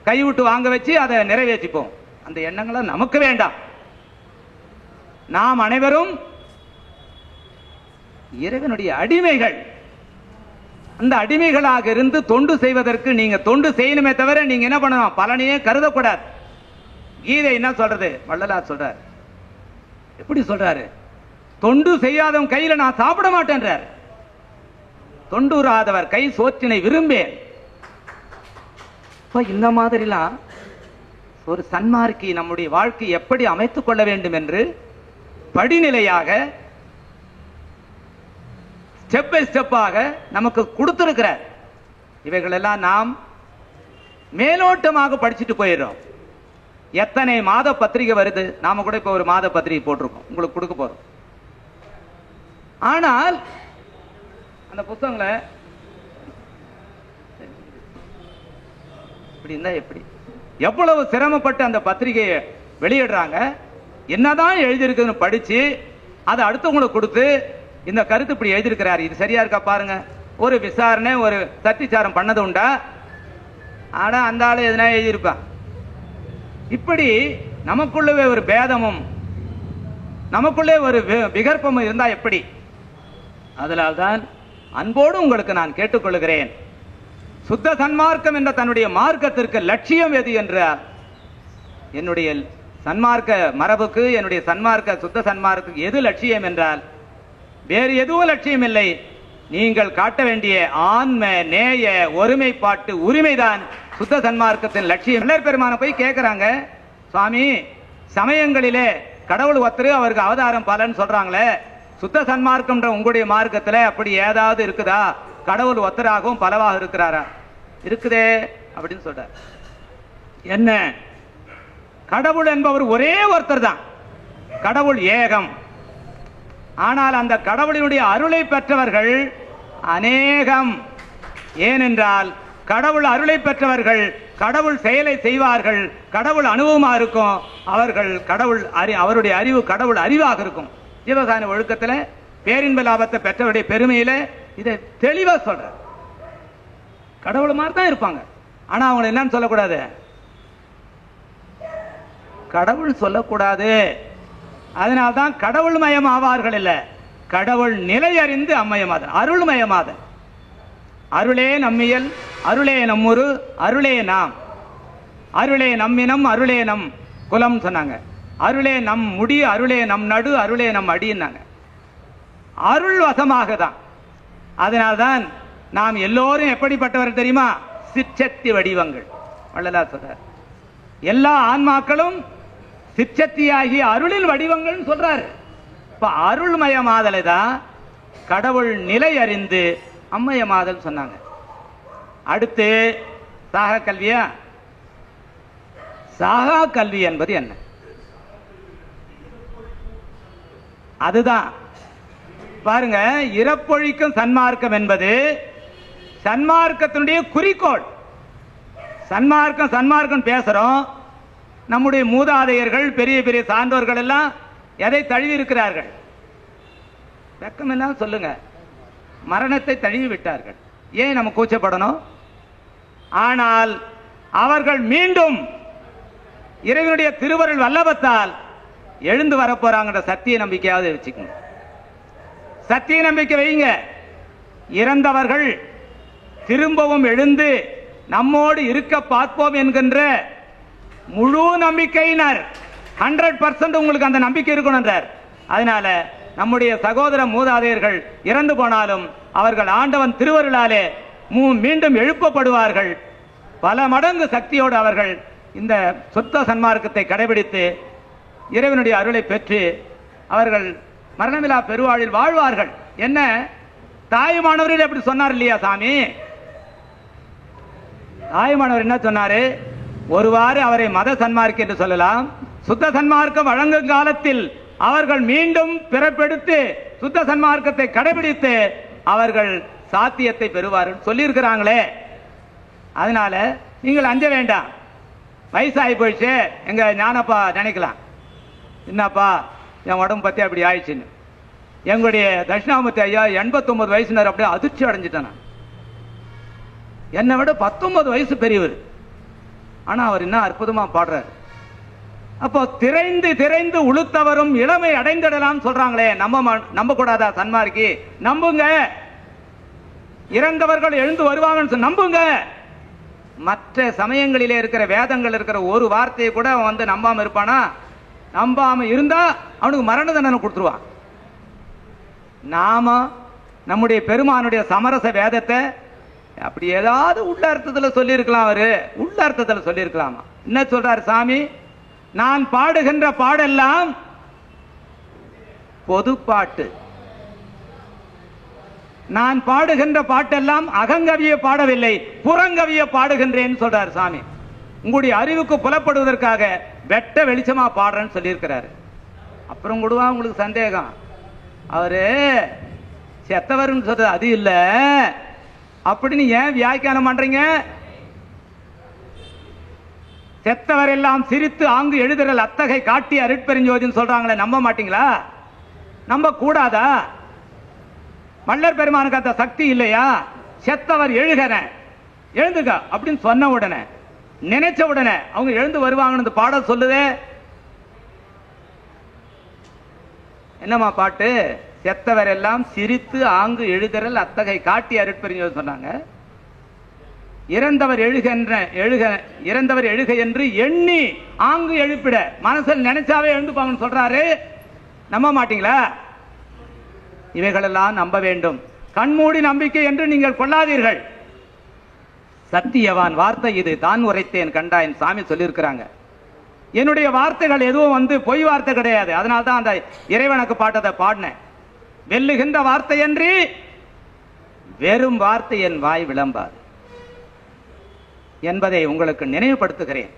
கைவிட்டு வாங்க வச்சு அதை நிறைவேற்றிப்போம். அந்த எண்ணங்களை நமக்கு வேண்டாம். நாம் அனைவரும் இறைவனுடைய அடிமைகள். அந்த அடிமைகளாக இருந்து தொண்டு செய்வதற்கு நீங்க தொண்டு செய்யணுமே தவிர நீங்க என்ன பண்ணணும், பலனையே கருதக்கூடாது. கீதை என்ன சொல்றது? வள்ளலார் சொல்றார். எப்படி சொல்றாரு? தொண்டு செய்யாதவன் கையில நான் சாப்பிட மாட்டேன்றார். தொண்டுராதவர் கை சோற்றினை விரும்பேன். இந்த மாதிரிலாம் ஒரு சன்மார்க்கி நம்முடைய வாழ்க்கை எப்படி அமைத்துக் கொள்ள வேண்டும் என்று படிநிலையாக ஸ்டெப் பை ஸ்டெப்பாக நமக்கு கொடுத்திருக்கிறார். இவைகளெல்லாம் நாம் மேலோட்டமாக படிச்சுட்டு போயிடுறோம். எத்தனை மாத பத்திரிகை வருது? நாம கூட இப்ப ஒரு மாத பத்திரிகை போட்டிருக்கோம், உங்களுக்கு கொடுக்க போறோம். ஆனால் அந்த புத்தகங்களை இப்படி இருந்தா எப்படி, எவ்வளவு சிரமப்பட்டு அந்த பத்திரிகையை வெளியிடுறாங்க, என்னதான் எழுதியிருக்குன்னு படிச்சு அதை அடுத்தவங்களுக்கு கொடுத்து இந்த கருத்து இப்படி எழுதியிருக்கிறாரு, இது சரியா இருக்கா பாருங்க. ஒரு விசாரணை, ஒரு சத்திச்சாரம் பண்ணது உண்டா? ஆனா அந்த ஆளு எதுனா எழுதியிருப்பான். இப்படி நமக்குள்ளவே ஒரு பேதமும் நமக்குள்ளே ஒரு விகற்பமும் இருந்தா எப்படி? அதனால்தான் அன்போடு உங்களுக்கு நான் கேட்டுக்கொள்கிறேன், சுத்த சன்மார்க்கம் என்ற தன்னுடைய மார்க்கத்திற்கு லட்சியம் எது என்றால், என்னுடைய சன்மார்க்க மரபுக்கு, என்னுடைய சன்மார்க்க சுத்த சன்மார்க்கு எது லட்சியம் என்றால் வேறு எதுவும் லட்சியம் இல்லை. நீங்கள் காட்ட வேண்டிய ஆன்ம நேய ஒருமைப்பாட்டு உரிமைதான் சுத்த சன்மார்க்கத்தின் லட்சியம். பிள்ளை பெருமான போய் கேட்கிறாங்க, சுவாமி சமயங்களிலே கடவுள் ஒருத்தரு அவருக்கு அவதாரம் பலன்னு சொல்றாங்களே, சுத்த சன்மார்க்கம் உங்களுடைய மார்க்கத்தில் அப்படி ஏதாவது இருக்குதா? கடவுள் ஒத்தராகவும் பலவாக இருக்கிறாரா? இருக்குதே அப்படின்னு சொல்றார். என்ன, கடவுள் என்பவர் ஒரே ஒருத்தர் தான், கடவுள் ஏகம். ஆனால் அந்த கடவுளினுடைய அருளை பெற்றவர்கள் அநேகம். ஏனென்றால் கடவுள் அருளை பெற்றவர்கள் கடவுள் செயலை செய்வார்கள், கடவுள் அனுபவமா இருக்கும், அவர்கள் கடவுள் அவருடைய அறிவு கடவுள் அறிவாக இருக்கும். ஜீவகான ஒழுக்கத்தில் பேரின்ப லாபத்தை பெற்றவருடைய பெருமையில இதை தெளிவா சொல்ற. கடவுள் மாதிரி தான் இருப்பாங்க, ஆனா அவங்க என்னன்னு சொல்லக்கூடாது, கடவுள் சொல்லக்கூடாது. அதனால்தான் கடவுள் மயம் ஆவார்கள் இல்ல, கடவுள் நிலை அறிந்து அம்மயமாத அருள்மயமாத. அருளே நம்மியல், அருளே நம்முரு, அருளே நாம், அருளே நம்மினம், அருளே நம் குலம் சொன்னாங்க. அருளே நம் முடி, அருளே நம் நடு, அருளே நம் அடின்னாங்க. அருள் வசமாக தான். அதனால்தான் நாம் எல்லோரும் எப்படிப்பட்டவர் தெரியுமா? சிற்றத்தி வடிவங்கள். வள்ளலார் சொல்றார், எல்லா ஆன்மாக்களும் சிற்றத்தியாகிய அருளில் வடிவங்கள் சொல்றாரு. இப்ப அருள்மயமாதலை தான் கடவுள் நிலை அறிந்து அம்மயமாதல் சொன்னாங்க. அடுத்து சாகா கல்வியா? சாகா கல்வி என்பது என்ன? அதுதான் பாருங்க, இறப்பொழிக்கும் சன்மார்க்கம் என்பது சன்மார்க்கத்தினுடைய குறிக்கோள். சன்மார்க்கம் சன்மார்க்கம் பேசுறோம், நம்முடைய மூதாதையர்கள் பெரிய பெரிய சான்றோர்கள் எல்லாம் எதை தழுவி இருக்கிறார்கள்? வெக்கம் எல்லாம் சொல்லுங்க, மரணத்தை தழுவி விட்டார்கள். ஏன் நம்ம கூச்சப்படணும்? ஆனால் அவர்கள் மீண்டும் இறைவனுடைய திருவருள் வல்லபத்தால் எழுந்து வரப்போறாங்க. சத்திய நம்பிக்கையாவது வச்சுக்கணும், சத்திய நம்பிக்கை வைங்க. இறந்தவர்கள் திரும்பவும் எழுந்து நம்மோடு இருக்க பார்ப்போம் என்கின்ற முழு நம்பிக்கையினர் 100% உங்களுக்கு அந்த நம்பிக்கை இருக்கணும். அதனால நம்முடைய சகோதர மூதாதையர்கள் இறந்து போனாலும் அவர்கள் ஆண்டவன் திருவருளாலே மீண்டும் எழுப்பப்படுவார்கள். பல மடங்கு சக்தியோடு அவர்கள் இந்த சுத்த சன்மார்க்கத்தை கடைபிடித்து இறைவனுடைய அருளை பெற்று அவர்கள் மரணமில்லா பெருவாழில் வாழ்வார்கள். என்ன தாயுமானவர்கள் அப்படி சொன்னார் இல்லையா சாமி? தாயுமானவர் என்ன சொன்னாரு? ஒருவாறு அவரை மத சன்மார்க்கம் என்று சொல்லலாம். சுத்த சன்மார்க்கம் வழங்கும் காலத்தில் அவர்கள் மீண்டும் பிறப்பெடுத்து சுத்த சன்மார்க்கத்தை கடைபிடித்து அவர்கள் சாத்தியத்தை பெறுவார்கள் சொல்லியிருக்கிறாங்களே. அதனால நீங்கள் அஞ்ச வேண்டாம். வயசாகி போயிடுச்சு, எங்க ஞானப்பா நினைக்கலாம், என்னப்பா என் உடம்பு பத்தி அப்படி ஆயிடுச்சுன்னு. எங்களுடைய தட்சிணாமூர்த்தி ஐயா 89 வயசுனர் அப்படியே அதிர்ச்சி அடைஞ்சிட்டேன். என்னை விட 19 வயசு பெரியவர், ஆனா அவர் என்ன அற்புதமா பாடுறாரு. அப்போ திரைந்து திரைந்து உளுத்தவரும் இளமை அடைந்திடலாம் சொல்றாங்களே, நம்ப கூடாதா சன்மார்க்கி? நம்புங்க, இறந்தவர்கள் எழுந்து வருவாங்கன்னு நம்புங்க. மற்ற சமயங்களிலே இருக்கிற வேதங்கள் இருக்கிற ஒரு வார்த்தையை கூட அவன் வந்து நம்பாம இருப்பானா? நம்பாம இருந்தா அவனுக்கு மரண தண்டனை கொடுத்துருவான். நாம நம்முடைய பெருமானுடைய சமரச வேதத்தை அப்படி ஏதாவது உள்ள அர்த்தத்தில் சொல்லி இருக்கலாம். அவரு உள்ள அர்த்தத்தில் சொல்லி இருக்கலாமா? என்ன சொல்றாரு சாமி? நான் பாடுகின்ற பாடெல்லாம் பொது பாட்டு, நான் பாடுகின்ற பாட்டெல்லாம் அகங்கவிய பாடவில்லை, புறங்கவிய பாடுகின்றேன்னு சொல்றாரு சாமி. உங்களுடைய அறிவுக்கு புலப்படுவதற்காக வெட்ட வெளிச்சமா பாடுறேன்னு சொல்லியிருக்கிறாரு. அப்புறம் கூடவா உங்களுக்கு சந்தேகம்? அவரு செத்தவர் சொல்றது அது இல்ல அப்படின்னு ஏன் வியாக்கியானம் பண்றீங்க? செத்தவர் எல்லாம் சிரித்து ஆங்கு எழுதுறல் அத்தகை காட்டி அருட்பெருஞ்சோதின்னு சொல்றாங்களே, நம்ப மாட்டீங்களா? நம்ப கூடாதா? வள்ளற் பெருமானுக்கு அந்த சக்தி இல்லையா? செத்தவர் எழுகன எழுந்துக அப்படின்னு சொன்ன உடனே, நினைச்ச உடனே அவங்க எழுந்து வருவாங்கன்னு பாடல் சொல்லுதே. என்னமா பாட்டு? செத்தவர் எல்லாம் சிரித்து ஆங்கு எழுதுறல் அத்தகை காட்டி அருட்பெருஞ்சோதி சொன்னாங்க. இறந்தவர் எழுக என்று எண்ணி ஆங்கு எழுப்பிட, மனசில் நினைச்சாவே எழுந்துப்பாங்கன்னு சொல்றாரு. நம்ப மாட்டீங்களா? இவைகளெல்லாம் நம்ப வேண்டும். கண்மூடி நம்பிக்கை என்று நீங்கள் கொள்ளாதீர்கள். சத்தியவான் வார்த்தை இது, தான் உரைத்தேன் கண்டாயின் சாமி சொல்லியிருக்கிறாங்க. என்னுடைய வார்த்தைகள் எதுவும் பொய் வார்த்தை கிடையாது. அதனால தான் அந்த இறைவனுக்கு பாட்டதை பாடினேன். வெல்லுகின்ற வார்த்தையன்றி வெறும் வார்த்தை என் வாய் விளம்பாது என்பதை உங்களுக்கு நினைவுபடுத்துகிறேன்.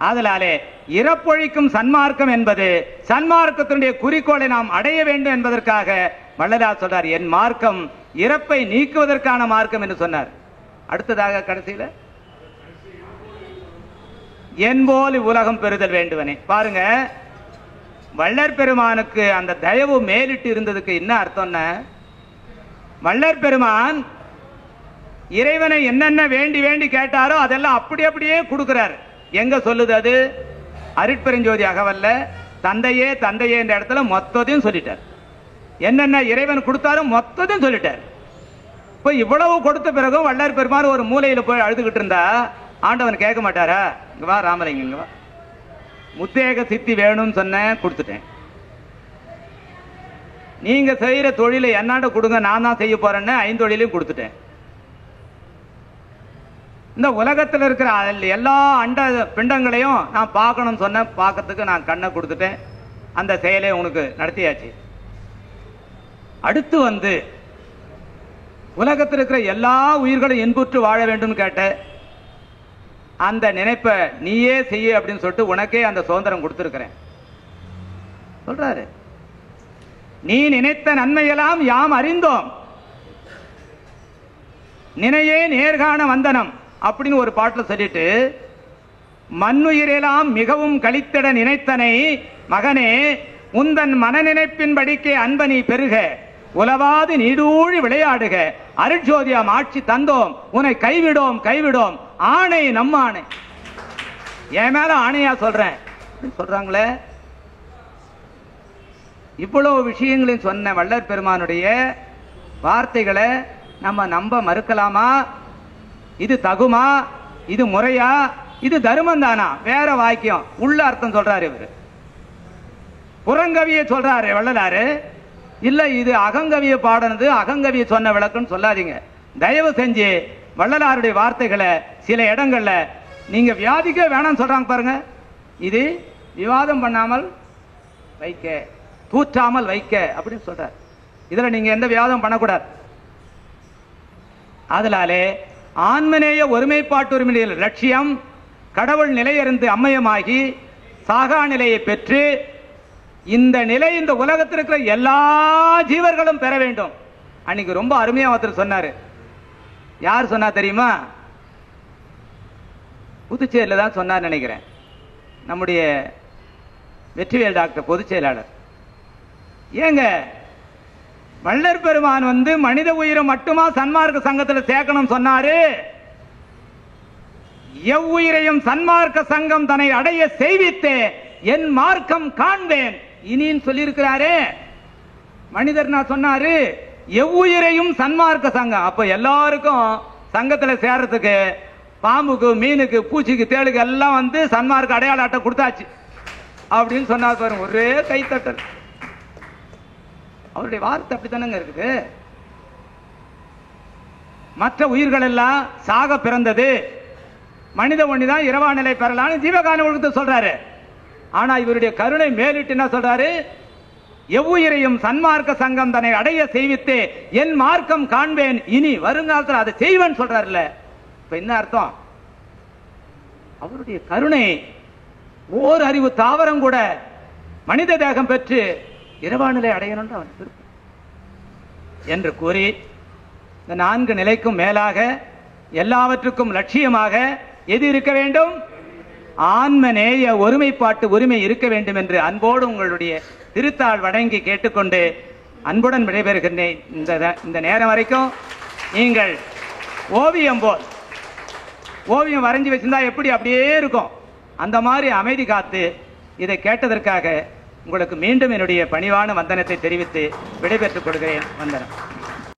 ஆதலாலே இறப்பொழிக்கும் சன்மார்க்கம் என்பது சன்மார்க்கத்தினுடைய குறிக்கோளை நாம் அடைய வேண்டும் என்பதற்காக வள்ளலார் சொல்றார், என் மார்க்கம் இறப்பை நீக்குவதற்கான மார்க்கம் என்று சொன்னார். அடுத்ததாக கடைசியில் என்போல் உலகம் பெறுதல் வேண்டுவனே. பாருங்க, வள்ளற் பெருமானுக்கு அந்த தயவு மேலிட்டு இருந்ததுக்கு என்ன அர்த்தம்னா, வள்ளற் பெருமான் இறைவனை என்னென்ன வேண்டி வேண்டி கேட்டாரோ அதெல்லாம் அப்படியே கொடுக்கிறார். எங்க சொல்லுது அது? அருட்பெருஞ்சோதி அகவல்ல தந்தையே தந்தையே என்ற இடத்துல மொத்தத்தையும் சொல்லிட்டார். என்னென்ன இறைவன் கொடுத்தாலும் மொத்தத்தையும் சொல்லிட்டார். இப்போ இவ்வளவு கொடுத்த பிறகும் வள்ளற் பெருமான் ஒரு மூலையில போய் அழுதுகிட்டு இருந்தா ஆண்டவன் கேட்க மாட்டாரா? இங்க வா ராமலிங்க, இங்க வா, முத்தேக சித்தி வேணும்னு சொன்ன, கொடுத்துட்டேன். நீங்க செய்யற தொழிலை என்னாண்ட கொடுங்க, நான் தான் செய்ய போறேன்னு 5 தொழிலையும் கொடுத்துட்டேன். இந்த உலகத்தில் இருக்கிற எல்லா அண்ட பிண்டங்களையும் நான் பார்க்கணும்னு சொன்ன, பார்க்கறதுக்கு நான் கண்ணை கொடுத்துட்டேன். அந்த செயலை உனக்கு நடத்தியாச்சு. அடுத்து உலகத்தில் இருக்கிற எல்லா உயிர்களும் இன்புற்று வாழ வேண்டும் கேட்ட, அந்த நினைப்ப நீயே செய்ய அப்படின்னு சொல்லிட்டு உனக்கே அந்த சுதந்திரம் கொடுத்திருக்கிறேன் சொல்றாரு. நீ நினைத்த நன்மையெல்லாம் யாம் அறிந்தோம், நினையே நேர்காண வந்தனம் அப்படின்னு ஒரு பாட்டில் சொல்லிட்டு, மண்ணுயிரெல்லாம் மிகவும் கழித்திட நினைத்தனை மகனே உந்தன் மன நினைப்பின் படிக்கே அன்பனி பெருக உலவாது நீடூழி விளையாடுக அருட்சோதியாம் ஆட்சி தந்தோம் உன்னை கைவிடோம் ஆணை நம்ம ஆணை. என் மேல ஆணையா சொல்றேன் சொல்றாங்களே. இவ்வளவு விஷயங்களையும் சொன்ன வள்ளற் பெருமானுடைய வார்த்தைகளை நம்ம நம்ப மறுக்கலாமா? இது தகுமா? இது முறையா? இது தர்மம் தானா? வேற வாக்கியம் உள்ள அர்த்தம் சொல்றாரு இவரு. புறங்கவியை சொல்றாரு வள்ளலாரு. இல்ல இது அகங்கவிய பாடனது, அகங்கவிய சொன்ன விளக்குன்னு சொல்லாதீங்க. தயவு செஞ்சு வள்ளலாருடைய வார்த்தைகளை சில இடங்கள்ல நீங்க வியாதிக்க வேணாம் சொல்றாங்க பாருங்க. இது விவாதம் பண்ணாமல் வைக்க, தூற்றாமல் வைக்க அப்படின்னு சொல்றார். இதுல நீங்க எந்த விவாதம் பண்ணக்கூடாது. அதனாலே ஆன்மநேய ஒருமைப்பாட்டுரிமையில் லட்சியம் கடவுள் நிலையிருந்து அம்மயமாகி சாகா நிலையை பெற்று இந்த நிலை இந்த உலகத்தில் இருக்கிற எல்லா ஜீவர்களும் பெற வேண்டும். அன்னைக்கு ரொம்ப அருமையா ஒருத்தர் சொன்னாரு. யார் சொன்னா தெரியுமா? புதுச்சேரியில் தான் சொன்னார் நினைக்கிறேன். நம்முடைய வெற்றிவேல் டாக்டர் பொதுச் செயலாளர். ஏங்க வள்ளற் பெருமான் மனித உயிரை மட்டுமா சன்மார்க்க சங்கத்தில் சேர்க்கணும் சொன்னாரு? எவ்வுயிரையும் சன்மார்க்க சங்கம் தன்னை அடைய செய்வித்தே என் மார்க்கம் காண்பேன் இனின்னு சொல்லியிருக்கிறாரு. மனிதர் நான் சொன்னாரு எவ்வுயிரையும் சன்மார்க்க சங்கம். அப்ப எல்லாருக்கும் சங்கத்தில் சேர்றதுக்கு பாம்புக்கு மீனுக்கு பூச்சிக்கு தேளுக்கு எல்லாம் சன்மார்க்க அடையாள அட்டை கொடுத்தாச்சு அப்படின்னு சொன்னார் பாருங்க. ஒரே கைத்தட்டல். அவருடைய வார்த்தை அப்படித்தானங்க இருக்குது. மற்ற உயிர்கள் எல்லாம் சாக பிறந்தது, மனித ஒண்ணிதான் இரவா நிலை பெறலான்னு ஜீவகான ஒழுக்கத்தை சொல்றாரு. ஆனா இவருடைய கருணை மேலிட்டு என்ன சொல்றாரு? எவ்வுயிரையும் சன்மார்க்க சங்கம் தன்னை அடைய செய்வித்தே என் மார்க்கம் காண்பேன் இனி வருங்காலத்தில் அதை செய்வேன் சொல்றாருல்ல. இப்ப என்ன அர்த்தம்? அவருடைய கருணை ஓர் அறிவு தாவரம் கூட மனித தேகம் பெற்று இரவா நிலை அடையணும் அவன் விருப்பம். என்று கூறி இந்த 4 நிலைக்கும் மேலாக எல்லாவற்றுக்கும் லட்சியமாக எது இருக்க வேண்டும்? ஆன்மநேய ஒருமைப்பாட்டு உரிமை இருக்க வேண்டும் என்று அன்போடு உங்களுடைய திருத்தாள் வழங்கி கேட்டுக்கொண்டு அன்புடன் விடைபெறுகின்றேன். இந்த நேரம் வரைக்கும் நீங்கள் ஓவியம் போல் ஓவியம் வரைஞ்சி வச்சிருந்தா எப்படி அப்படியே இருக்கும், அந்த மாதிரி அமைதி காத்து இதை கேட்டதற்காக உங்களுக்கு மீண்டும் என்னுடைய பணிவான வந்தனத்தை தெரிவித்து விடைபெற்றுக் கொள்கிறேன். வந்தனம்.